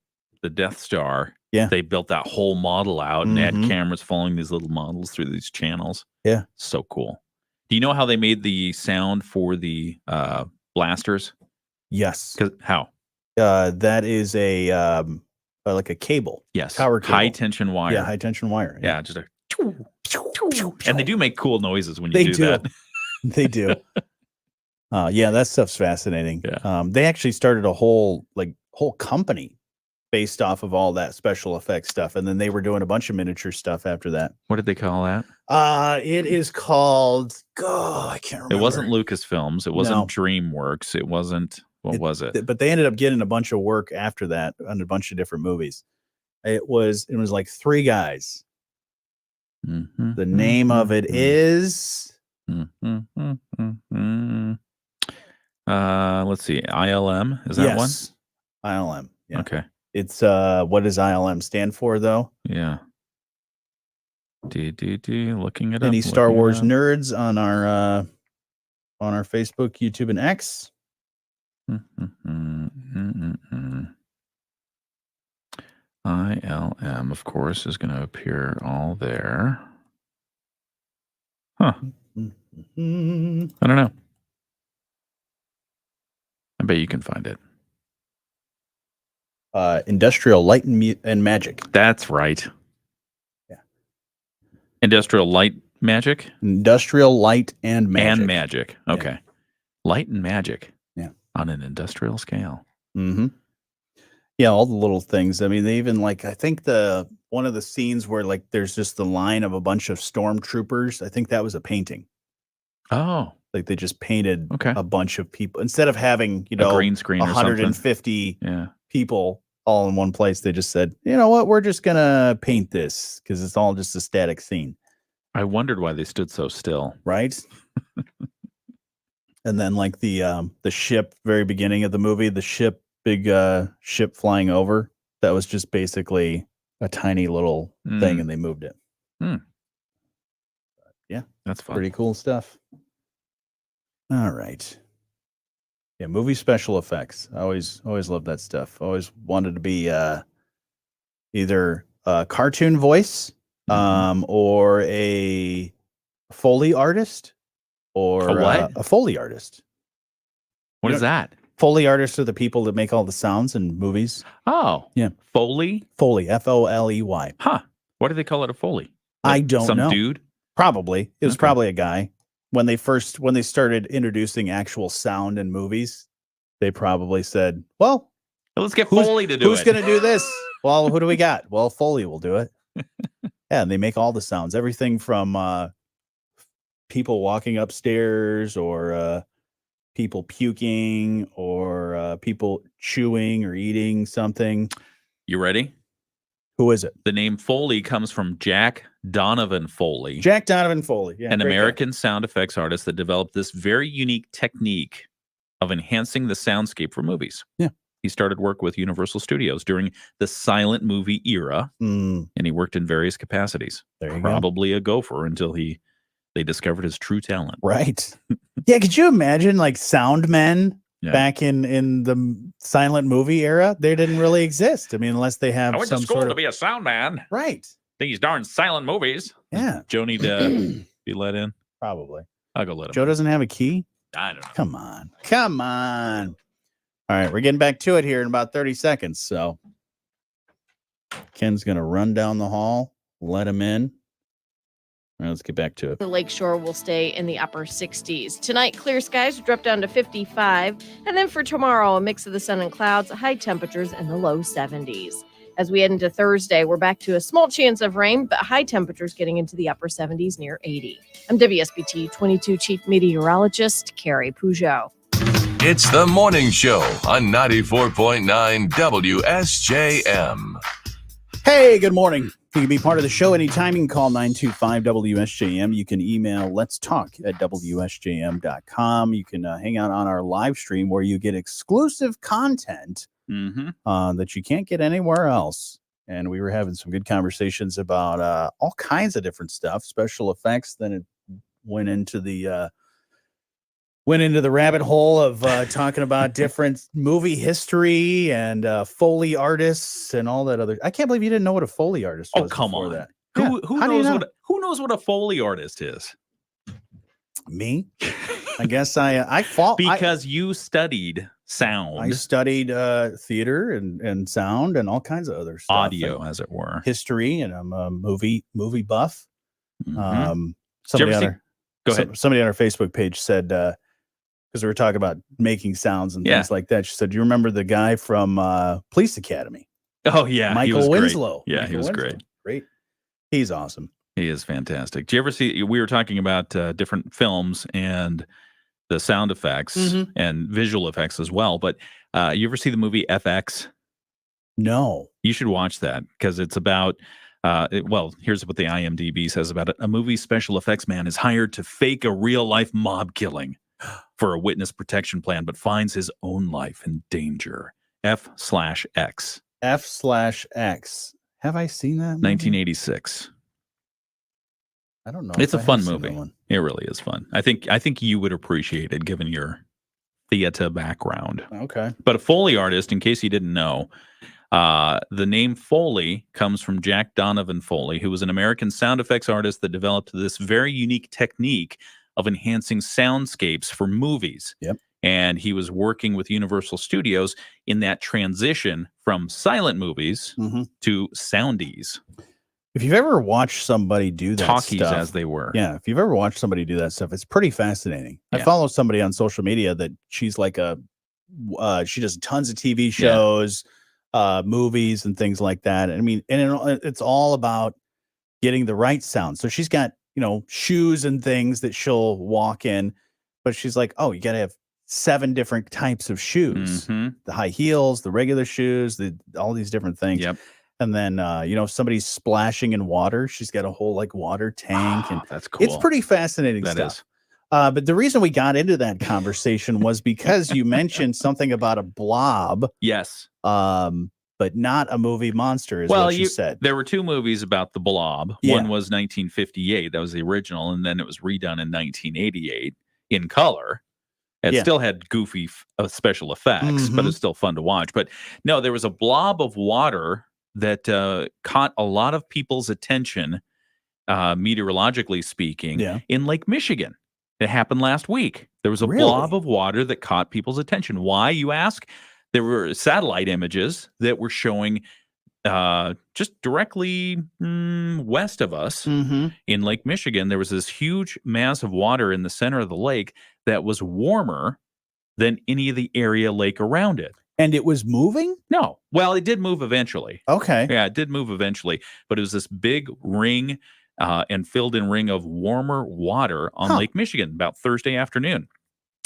Death Star. Yeah. They built that whole model out and had cameras following these little models through these channels. Yeah. So cool. Do you know how they made the sound for the blasters? Yes. How? That is a like a cable. Yes. Power cable. High tension wire. Yeah, high tension wire. Yeah, just a and they do make cool noises when you do that. They do. Yeah, that stuff's fascinating. Yeah. They actually started a whole company based off of all that special effects stuff, and then they were doing a bunch of miniature stuff after that. What did they call that? It is called. Oh, I can't remember. It wasn't Lucasfilms. It wasn't DreamWorks. It wasn't. What was it? But they ended up getting a bunch of work after that on a bunch of different movies. It was like three guys. The name of it is. Let's see. ILM, is that one? ILM. Yeah. Okay. It's what does ILM stand for though? Yeah. Looking it up. Any Star Wars nerds on our Facebook, YouTube, and X? ILM, of course, is going to appear all there. Huh. I don't know. I bet you can find it. Industrial Light and Magic. That's right. Yeah. Industrial Light Magic? Industrial Light and Magic. And Magic. Okay. Yeah. Light and Magic. Yeah. On an industrial scale. Mm-hmm. Yeah, all the little things. I mean, they even like, I think one of the scenes where like there's just the line of a bunch of stormtroopers. I think that was a painting. Oh. Like they just painted Okay. a bunch of people instead of having, a green screen 150 yeah. people all in one place. They just said, you know what, we're just gonna paint this because it's all just a static scene. I wondered why they stood so still. Right. And then like the ship, very beginning of the movie, the ship, big ship flying over, that was just basically a tiny little thing and they moved it. Yeah. That's fun. Pretty cool stuff. All right. Yeah, movie special effects. I always loved that stuff. Always wanted to be either a cartoon voice, or a Foley artist, or a what? A Foley artist. What is that? Foley artists are the people that make all the sounds in movies. Oh, yeah. Foley. Foley. Huh? Why do they call it a Foley? I don't know. Some dude. Probably it was probably a guy. When they started introducing actual sound in movies, they probably said, well, let's get Foley to do it. Who's going to do this? Well, who do we got? Well, Foley will do it. Yeah, and they make all the sounds. Everything from people walking upstairs, or people puking, or people chewing or eating something. You ready? Who is it? The name Foley comes from Jack Donovan Foley. Jack Donovan Foley. Yeah, an American sound effects artist that developed this very unique technique of enhancing the soundscape for movies. Yeah. He started work with Universal Studios during the silent movie era, and he worked in various capacities. There you Probably a gopher until they discovered his true talent. Right. Yeah, could you imagine like sound men back in the silent movie era? They didn't really exist. I mean, unless they have I went some to school sort to of... be a sound man. Right. These darn silent movies. Yeah. Joe need to be let in? Probably. I'll go let him. Joe doesn't have a key? I don't know. Come on. All right, we're getting back to it here in about 30 seconds. So Ken's going to run down the hall, let him in. All right, let's get back to it. The lakeshore will stay in the upper 60s. Tonight, clear skies drop down to 55. And then for tomorrow, a mix of the sun and clouds, high temperatures in the low 70s. As we head into Thursday, we're back to a small chance of rain, but high temperatures getting into the upper 70s near 80. I'm WSBT 22 Chief Meteorologist Carrie Peugeot. It's the morning show on 94.9 WSJM. Hey, good morning. You can be part of the show anytime. You can call 925-WSJM. You can email let's talk at WSJM.com. You can hang out on our live stream where you get exclusive content that you can't get anywhere else. And we were having some good conversations about all kinds of different stuff, special effects. Then it went into the rabbit hole of talking about different movie history and Foley artists and all that other. I can't believe you didn't know what a Foley artist was. Oh, come on. That. Who knows what a Foley artist is? Me? I guess I fought because you studied sound. I studied theater and sound and all kinds of other stuff. Audio, as it were. History, and I'm a movie buff. Somebody on our Facebook page said, because we were talking about making sounds and things like that. She said, "Do you remember the guy from Police Academy?" Oh yeah, Michael Winslow. Great. Yeah, he was great. Great. He's awesome. He is fantastic. Do you ever see? We were talking about different films and the sound effects and visual effects as well. But you ever see the movie FX? No. You should watch that because it's about. Here's what the IMDb says about it. A movie special effects man is hired to fake a real life mob killing for a witness protection plan, but finds his own life in danger. F/X. F/X. Have I seen that movie? 1986. I don't know. It's a fun movie. It really is fun. I think you would appreciate it given your theater background. Okay. But a Foley artist, in case you didn't know, the name Foley comes from Jack Donovan Foley, who was an American sound effects artist that developed this very unique technique of enhancing soundscapes for movies. Yep. And he was working with Universal Studios in that transition from silent movies to soundies. If you've ever watched somebody do that talkies stuff, as they were. Yeah, if you've ever watched somebody do that stuff, it's pretty fascinating. Yeah. I follow somebody on social media that she's like she does tons of TV shows, movies, and things like that. I mean, and it's all about getting the right sound. So she's got, shoes and things that she'll walk in, but she's like, oh, you got to have 7 different types of shoes, the high heels, the regular shoes, all these different things. Yep. And then, if somebody's splashing in water, she's got a whole like water tank. And that's cool. It's pretty fascinating That stuff. is. But the reason we got into that conversation was because you mentioned something about a blob. Yes. But not a movie monster, is what you said. There were 2 movies about the blob. Yeah. One was 1958. That was the original. And then it was redone in 1988 in color. It still had goofy special effects, but it's still fun to watch. But no, there was a blob of water that caught a lot of people's attention, meteorologically speaking, in Lake Michigan. It happened last week. There was a blob of water that caught people's attention. Why, you ask? There were satellite images that were showing just directly west of us in Lake Michigan. There was this huge mass of water in the center of the lake that was warmer than any of the area lake around it. And it was moving? No. Well, it did move eventually. Okay. Yeah, it did move eventually. But it was this big ring and filled in ring of warmer water on Lake Michigan about Thursday afternoon.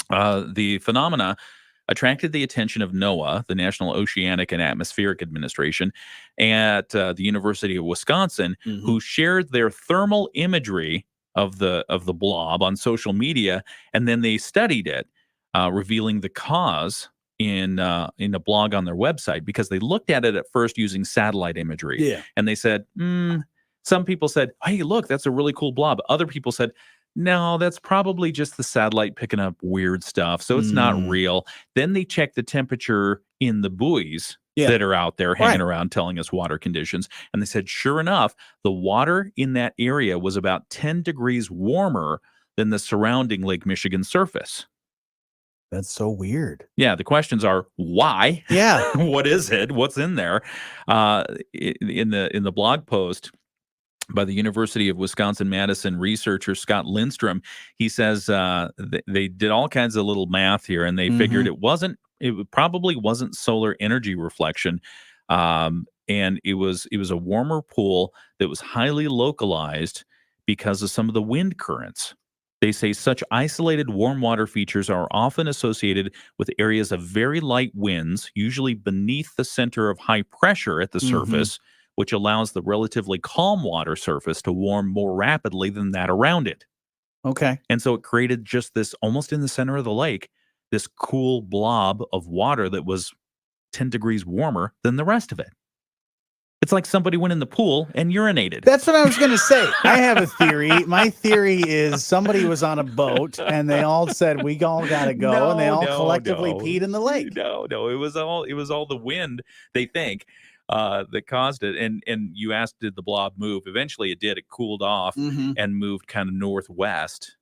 The phenomena attracted the attention of NOAA, the National Oceanic and Atmospheric Administration, at the University of Wisconsin, who shared their thermal imagery of the blob on social media, and then they studied it, revealing the cause in a blog on their website, because they looked at it at first using satellite imagery. Yeah. And they said, some people said, hey, look, that's a really cool blob. Other people said, no, that's probably just the satellite picking up weird stuff, so it's not real. Then they checked the temperature in the buoys that are out there hanging around telling us water conditions. And they said, sure enough, the water in that area was about 10 degrees warmer than the surrounding Lake Michigan surface. That's so weird. Yeah, the questions are why? Yeah. What is it? What's in there? In the blog post by the University of Wisconsin-Madison researcher Scott Lindstrom, he says they did all kinds of little math here, and they figured it probably wasn't solar energy reflection, and it was a warmer pool that was highly localized because of some of the wind currents. They say such isolated warm water features are often associated with areas of very light winds, usually beneath the center of high pressure at the surface, which allows the relatively calm water surface to warm more rapidly than that around it. Okay. And so it created just this, almost in the center of the lake, this cool blob of water that was 10 degrees warmer than the rest of it. It's like somebody went in the pool and urinated. That's what I was going to say. I have a theory. My theory is somebody was on a boat and they all said, we all got to go. And they all collectively peed in the lake. No, it was all the wind, they think, that caused it. And you asked, did the blob move? Eventually it did. It cooled off and moved kind of northwest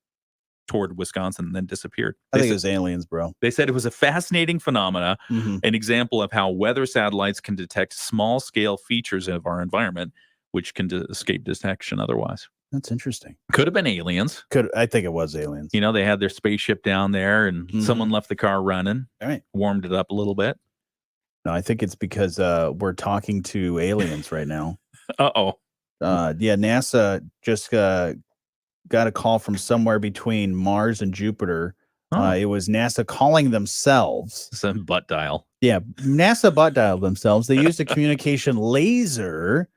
toward Wisconsin and then disappeared. I think it was aliens, bro. They said it was a fascinating phenomena, an example of how weather satellites can detect small-scale features of our environment, which can escape detection otherwise. That's interesting. Could have been aliens. I think it was aliens. You know, they had their spaceship down there, and someone left the car running, warmed it up a little bit. No, I think it's because we're talking to aliens right now. Uh-oh. Yeah, NASA just got a call from somewhere between Mars and Jupiter. It was NASA calling themselves. Some butt dial. Yeah, NASA butt dialed themselves. They used a communication laser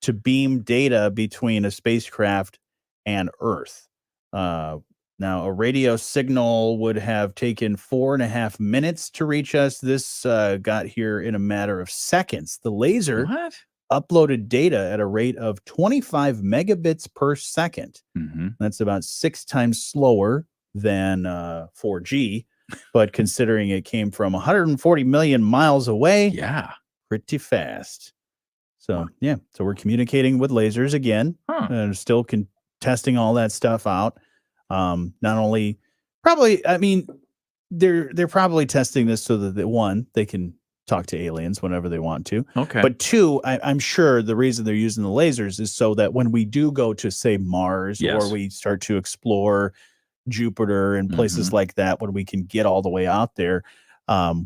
to beam data between a spacecraft and Earth. Now, a radio signal would have taken 4.5 minutes to reach us. This got here in a matter of seconds. The laser uploaded data at a rate of 25 megabits per second. That's about 6 times slower than 4G, but considering it came from 140 million miles away, pretty fast. So so we're communicating with lasers again, and still testing all that stuff out. Not only probably, I mean, they're probably testing this so that they can talk to aliens whenever they want to. Okay. But two, I'm sure the reason they're using the lasers is so that when we do go to, say, Mars, Yes. or we start to explore Jupiter and places like that, when we can get all the way out there,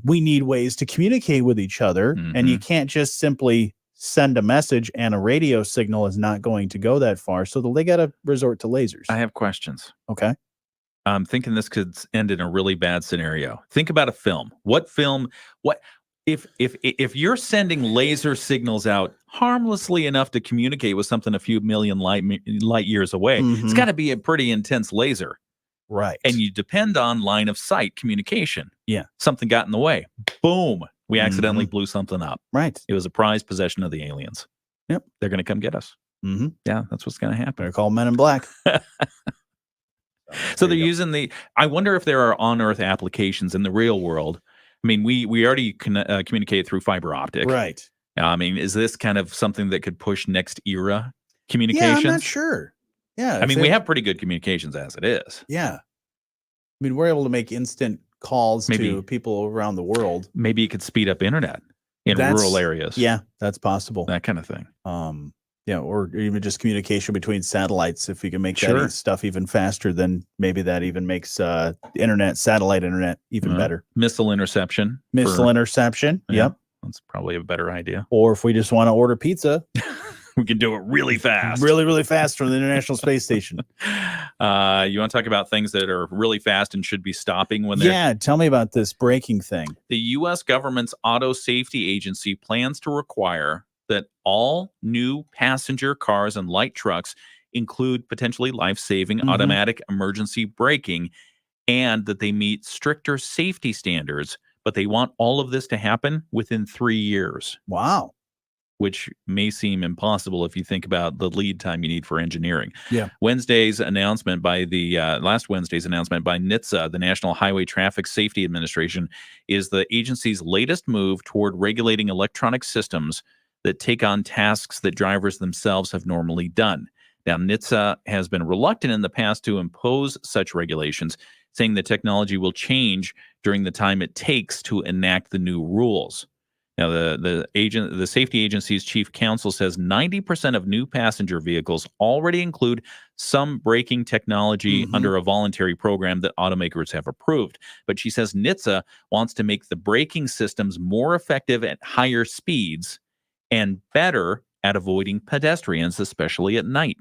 we need ways to communicate with each other. And you can't just simply send a message, and a radio signal is not going to go that far. So they got to resort to lasers. I have questions. Okay. I'm thinking this could end in a really bad scenario. Think about a film. What if you're sending laser signals out harmlessly enough to communicate with something a few million light years away, it's got to be a pretty intense laser. Right. And you depend on line of sight communication. Yeah. Something got in the way. Boom. We accidentally blew something up. Right. It was a prized possession of the aliens. Yep. They're going to come get us. Yeah, that's what's going to happen. They're called Men in Black. So they're using I wonder if there are on-Earth applications in the real world. I mean, we already communicate through fiber optic. Right. I mean, is this kind of something that could push next era communications? Yeah, I'm not sure. Yeah. I mean, we have pretty good communications as it is. Yeah. I mean, we're able to make instant calls to people around the world. Maybe you could speed up internet in rural areas. Yeah, that's possible. That kind of thing. Yeah, or even just communication between satellites. If we can make that stuff even faster, then maybe that even makes satellite internet even better. Missile interception. Yep. That's probably a better idea. Or if we just want to order pizza, we can do it really fast. Really, really fast from the International Space Station. You want to talk about things that are really fast and should be stopping when they're... Yeah, tell me about this braking thing. The U.S. government's Auto Safety Agency plans to require that all new passenger cars and light trucks include potentially life-saving automatic emergency braking, and that they meet stricter safety standards. But they want all of this to happen within 3 years. Wow. Which may seem impossible if you think about the lead time you need for engineering. Yeah. last Wednesday's announcement by NHTSA, the National Highway Traffic Safety Administration, is the agency's latest move toward regulating electronic systems that take on tasks that drivers themselves have normally done. Now, NHTSA has been reluctant in the past to impose such regulations, saying the technology will change during the time it takes to enact the new rules. Now, the safety agency's chief counsel says 90% of new passenger vehicles already include some braking technology under a voluntary program that automakers have approved. But she says NHTSA wants to make the braking systems more effective at higher speeds and better at avoiding pedestrians, especially at night.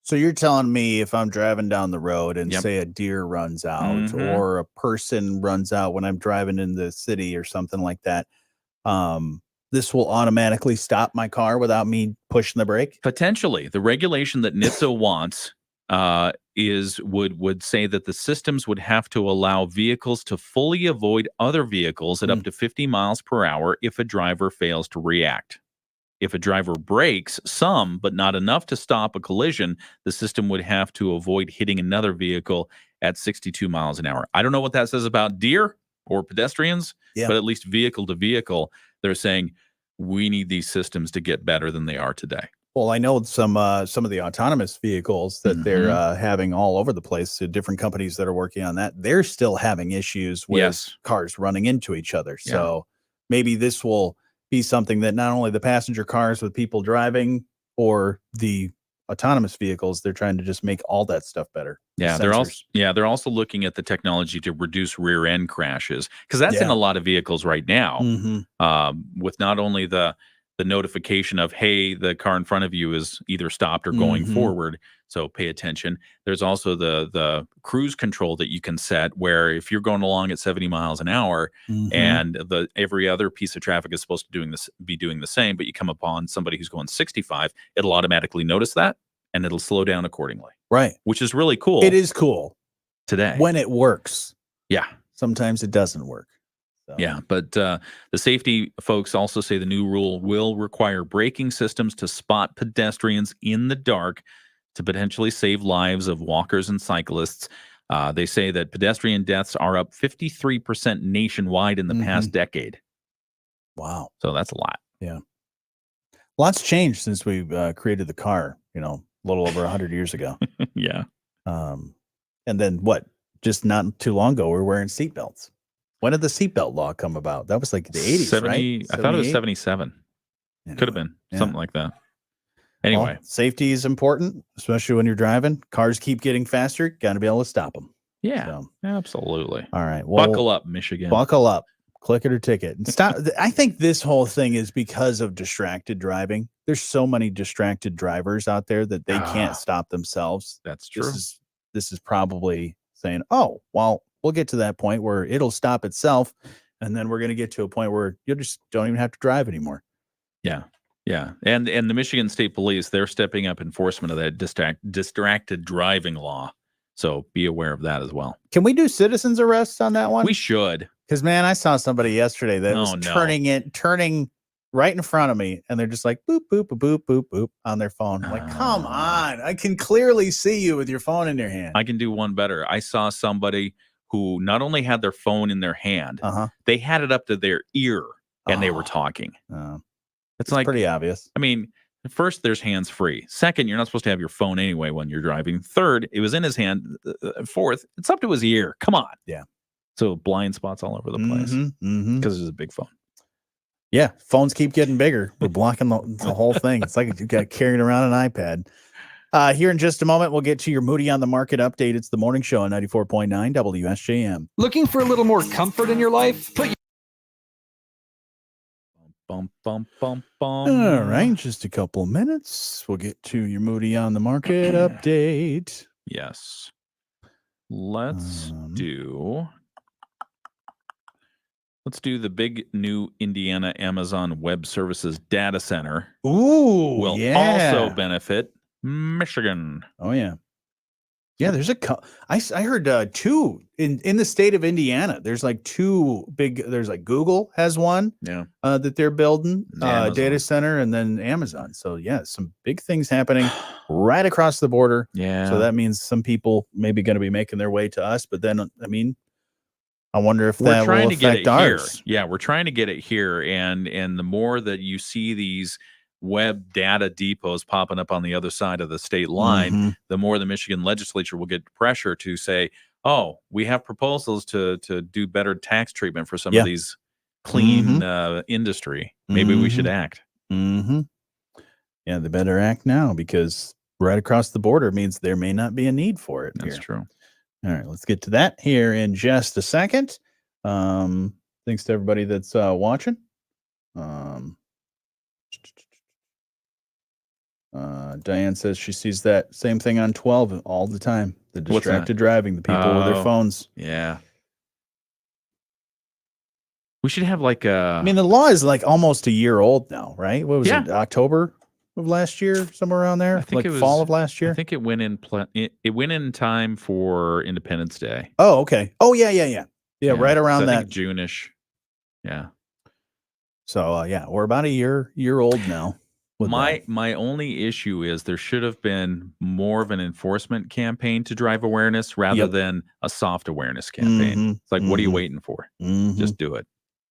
So you're telling me if I'm driving down the road and say a deer runs out or a person runs out when I'm driving in the city or something like that, this will automatically stop my car without me pushing the brake? Potentially. The regulation that NHTSA wants would say that the systems would have to allow vehicles to fully avoid other vehicles at up to 50 miles per hour if a driver fails to react. If a driver brakes some, but not enough to stop a collision, the system would have to avoid hitting another vehicle at 62 miles an hour. I don't know what that says about deer or pedestrians, but at least vehicle to vehicle, they're saying we need these systems to get better than they are today. Well, I know some of the autonomous vehicles that they're having all over the place. Different companies that are working on that, they're still having issues with cars running into each other. So maybe this will be something that not only the passenger cars with people driving or the autonomous vehicles, they're trying to just make all that stuff better. Yeah, they're also looking at the technology to reduce rear end crashes, because that's in a lot of vehicles right now. With not only the notification of, hey, the car in front of you is either stopped or going forward, so pay attention. There's also the cruise control that you can set, where if you're going along at 70 miles an hour and every other piece of traffic is supposed to be doing the same, but you come upon somebody who's going 65, it'll automatically notice that and it'll slow down accordingly. Right. Which is really cool. It is cool today when it works. Yeah. Sometimes it doesn't work. So. Yeah, but the safety folks also say the new rule will require braking systems to spot pedestrians in the dark to potentially save lives of walkers and cyclists. They say that pedestrian deaths are up 53% nationwide in the past decade. Wow. So that's a lot. Yeah. Lots changed since we created the car, a little over 100 years ago. Yeah. And then just not too long ago, we're wearing seatbelts. When did the seatbelt law come about? That was like the 80s, right? I thought it was 78? 77. Anyway, Could have been yeah. something like that. Anyway, well, safety is important, especially when you're driving. Cars keep getting faster. Got to be able to stop them. yeah, So, absolutely. all right. Well, Buckle up, Michigan. Buckle up. Click it or ticket. And stop. I think this whole thing is because of distracted driving. There's so many distracted drivers out there that they can't stop themselves. That's true. This is probably saying, oh, well, we'll get to that point where it'll stop itself. And then we're going to get to a point where you just don't even have to drive anymore. Yeah. Yeah. And the Michigan State Police, they're stepping up enforcement of that distracted driving law. So be aware of that as well. Can we do citizens arrests on that one? We should. Because, man, I saw somebody yesterday that was turning right in front of me, and they're just like, boop, boop, boop, boop, boop, boop on their phone. I'm like, come on. I can clearly see you with your phone in your hand. I can do one better. I saw somebody who not only had their phone in their hand, they had it up to their ear, and they were talking. It's like pretty obvious. I mean, first, there's hands-free. Second, you're not supposed to have your phone anyway when you're driving. Third, it was in his hand. Fourth, it's up to his ear. Come on. Yeah. So blind spots all over the place because it's a big phone. Yeah, phones keep getting bigger. We're blocking the whole thing. It's like you got carrying around an iPad. Here in just a moment, we'll get to your Moody on the Market update. It's the morning show on 94.9 WSJM. Looking for a little more comfort in your life? Bum, bum, bum, bum. All right, just a couple of minutes. We'll get to your Moody on the Market update. Yes. Let's do the big new Indiana Amazon Web Services data center. Ooh, will also benefit Michigan. Oh, yeah. Yeah, there's I heard two in the state of Indiana. There's like two big. There's like Google has one, that they're building data center, and then Amazon. So yeah, some big things happening right across the border. Yeah. So that means some people maybe going to be making their way to us. But then I mean, I wonder if that will affect ours. Yeah, we're trying to get it here, and the more that you see these web data depots popping up on the other side of the state line, the more the Michigan legislature will get pressure to say, oh, we have proposals to do better tax treatment for some of these clean industry. Maybe we should act. Yeah, they better act now, because right across the border means there may not be a need for it. That's true. All right, let's get to that here in just a second. Thanks to everybody that's watching. Diane says she sees that same thing on 12 all the time. The distracted driving, the people with their phones. Yeah. We should have like a... I mean, the law is like almost a year old now, right? What was it, October of last year? Somewhere around there? I think like it was fall of last year? I think it went in it went in time for Independence Day. Oh, okay. Oh, yeah. Yeah, right around so that. I think June-ish. Yeah. So, yeah, we're about a year old now. My only issue is there should have been more of an enforcement campaign to drive awareness rather than a soft awareness campaign. It's like, what are you waiting for? Just do it.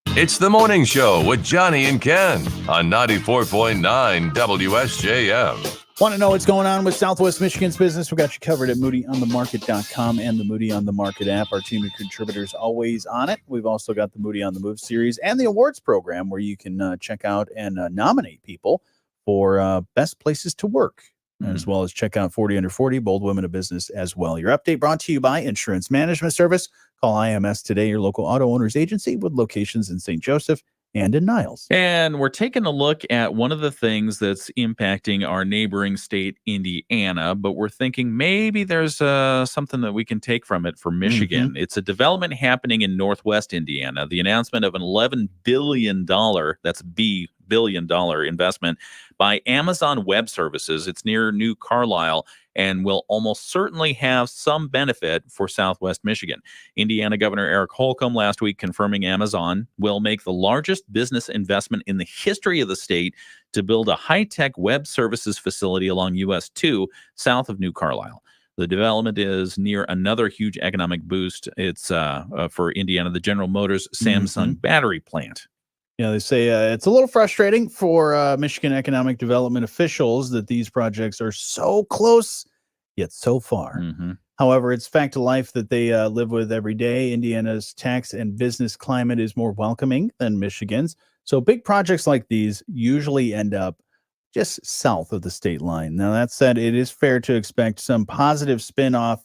It's the morning show with Jonny and Ken on 94.9 WSJM. Want to know what's going on with Southwest Michigan's business? We got you covered at moodyonthemarket.com and the Moody on the Market app. Our team of contributors always on it. We've also got the Moody on the Move series and the awards program, where you can check out and nominate people for best places to work, as well as check out 40 Under 40, Bold Women of Business as well. Your update brought to you by Insurance Management Service. Call IMS today, your local auto owners agency with locations in St. Joseph and in Niles. And we're taking a look at one of the things that's impacting our neighboring state, Indiana, but we're thinking maybe there's something that we can take from it for Michigan. It's a development happening in Northwest Indiana. The announcement of an $11 billion, that's B, billion-dollar investment by Amazon Web Services. It's near New Carlisle and will almost certainly have some benefit for Southwest Michigan. Indiana Governor Eric Holcomb last week confirming Amazon will make the largest business investment in the history of the state to build a high-tech web services facility along US 2 south of New Carlisle. The development is near another huge economic boost. It's for Indiana, the General Motors Samsung battery plant. Yeah, they say it's a little frustrating for Michigan economic development officials that these projects are so close, yet so far. However, it's fact of life that they live with every day. Indiana's tax and business climate is more welcoming than Michigan's. So big projects like these usually end up just south of the state line. Now, that said, it is fair to expect some positive spin-off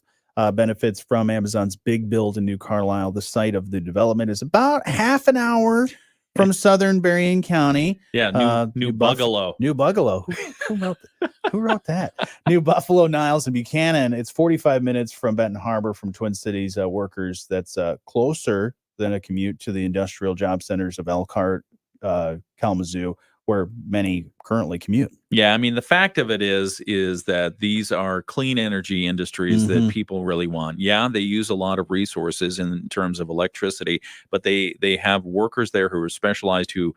benefits from Amazon's big build in New Carlisle. The site of the development is about half an hour from southern Berrien County. Yeah, New Buffalo. New Buffalo. Who wrote that? New Buffalo, Niles, and Buchanan. It's 45 minutes from Benton Harbor from Twin Cities workers. That's closer than a commute to the industrial job centers of Elkhart, Kalamazoo, where many currently commute. Yeah, I mean, the fact of it is that these are clean energy industries that people really want. Yeah, they use a lot of resources in terms of electricity, but they have workers there who are specialized who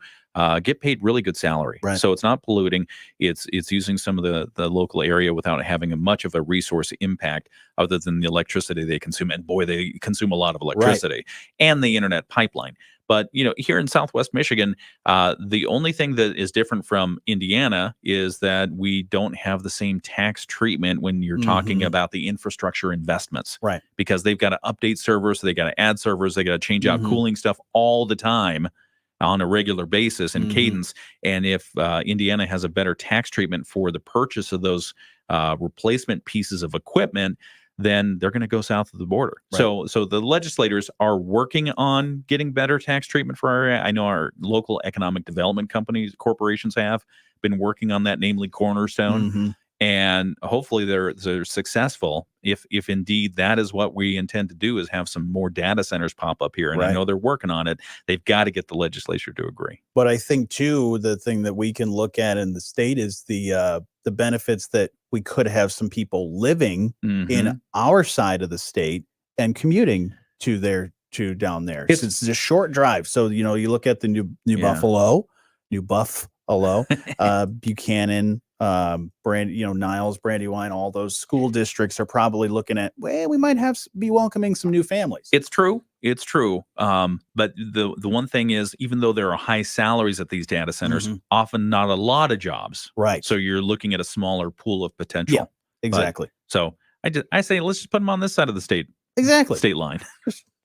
get paid really good salary. Right. So it's not polluting. It's using some of the local area without having much of a resource impact other than the electricity they consume. And boy, they consume a lot of electricity and the internet pipeline. But, here in Southwest Michigan, the only thing that is different from Indiana is that we don't have the same tax treatment when you're talking about the infrastructure investments. Right. Because They've got to update servers, they got to add servers, they got to change out cooling stuff all the time on a regular basis and cadence. And if Indiana has a better tax treatment for the purchase of those replacement pieces of equipment, then they're going to go south of the border. Right. So the legislators are working on getting better tax treatment for our area. I know our local economic development corporations have been working on that, namely Cornerstone. And hopefully they're successful if indeed that is what we intend to do, is have some more data centers pop up here. And I know they're working on it. They've got to get the legislature to agree. But I think, too, the thing that we can look at in the state is the benefits that we could have some people living in our side of the state and commuting to down there. It's a short drive. So, you look at the New Buffalo, Buchanan, Niles, Brandywine, all those school districts are probably looking at, we might be welcoming some new families. It's true. But the one thing is, even though there are high salaries at these data centers, often not a lot of jobs. Right. So you're looking at a smaller pool of potential. Yeah, exactly. So I say, let's just put them on this side of the state line.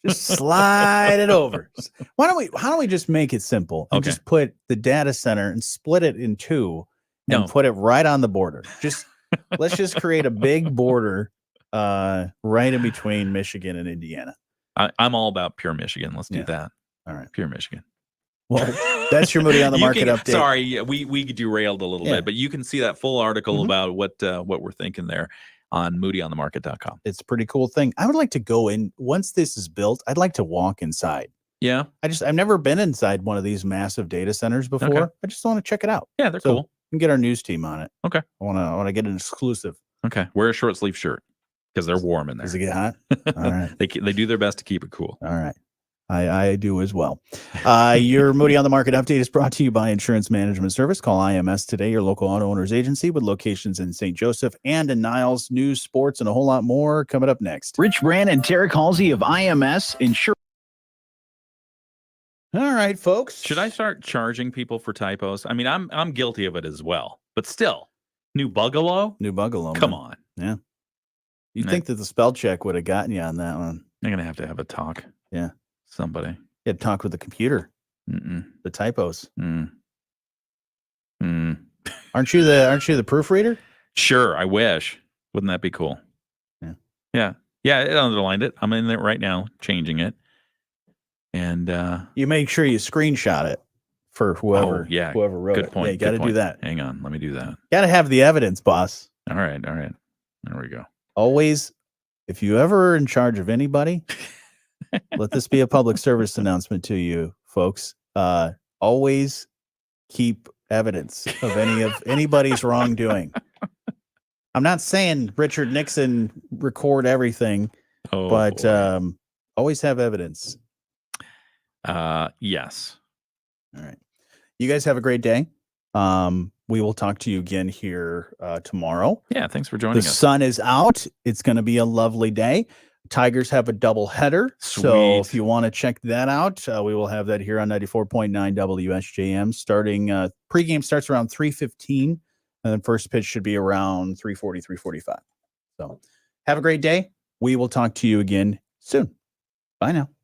Just slide it over. How don't we just make it simple and just put the data center and split it in two and put it right on the border? Let's just create a big border right in between Michigan and Indiana. I'm all about pure Michigan. Let's do that. All right. Pure Michigan. Well, that's your Moody on the Market update. Sorry, we derailed a little bit, but you can see that full article about what we're thinking there on moodyonthemarket.com. It's a pretty cool thing. I would like to go in once this is built. I'd like to walk inside. Yeah. I've never been inside one of these massive data centers before. Okay. I just want to check it out. Yeah, they're cool. We can get our news team on it. Okay. I want to get an exclusive. Okay. Wear a short sleeve shirt because they're warm in there. Does it get hot? All right. They do their best to keep it cool. All right. I do as well. Your Moody on the Market update is brought to you by Insurance Management Service. Call IMS today, your local auto owners agency with locations in St. Joseph and in Niles. News, sports, and a whole lot more coming up next. Rich Brand and Tarek Halsey of IMS Insurance. All right, folks. Should I start charging people for typos? I mean, I'm guilty of it as well, but still, New Buffalo. Come on. Yeah. You'd think that the spell check would have gotten you on that one. I'm gonna have to have a talk. Yeah. Somebody. You had to talk with the computer. The typos. Mm. Aren't you the proofreader? Sure, I wish. Wouldn't that be cool? Yeah. It underlined it. I'm in there right now, changing it. And you make sure you screenshot it for whoever. Whoever wrote it. Good point. Yeah, you got to do that. Hang on, let me do that. Got to have the evidence, boss. All right. There we go. Always, if you ever are in charge of anybody, let this be a public service announcement to you, folks. Always keep evidence of anybody's wrongdoing. I'm not saying Richard Nixon record everything, but always have evidence. Yes. All right. You guys have a great day. We will talk to you again here tomorrow. Yeah, thanks for joining us. The sun is out. It's going to be a lovely day. Tigers have a double header. So if you want to check that out, we will have that here on 94.9 WSJM. Starting pregame starts around 3:15, and then first pitch should be around 3:40, 3:45. So have a great day. We will talk to you again soon. Bye now.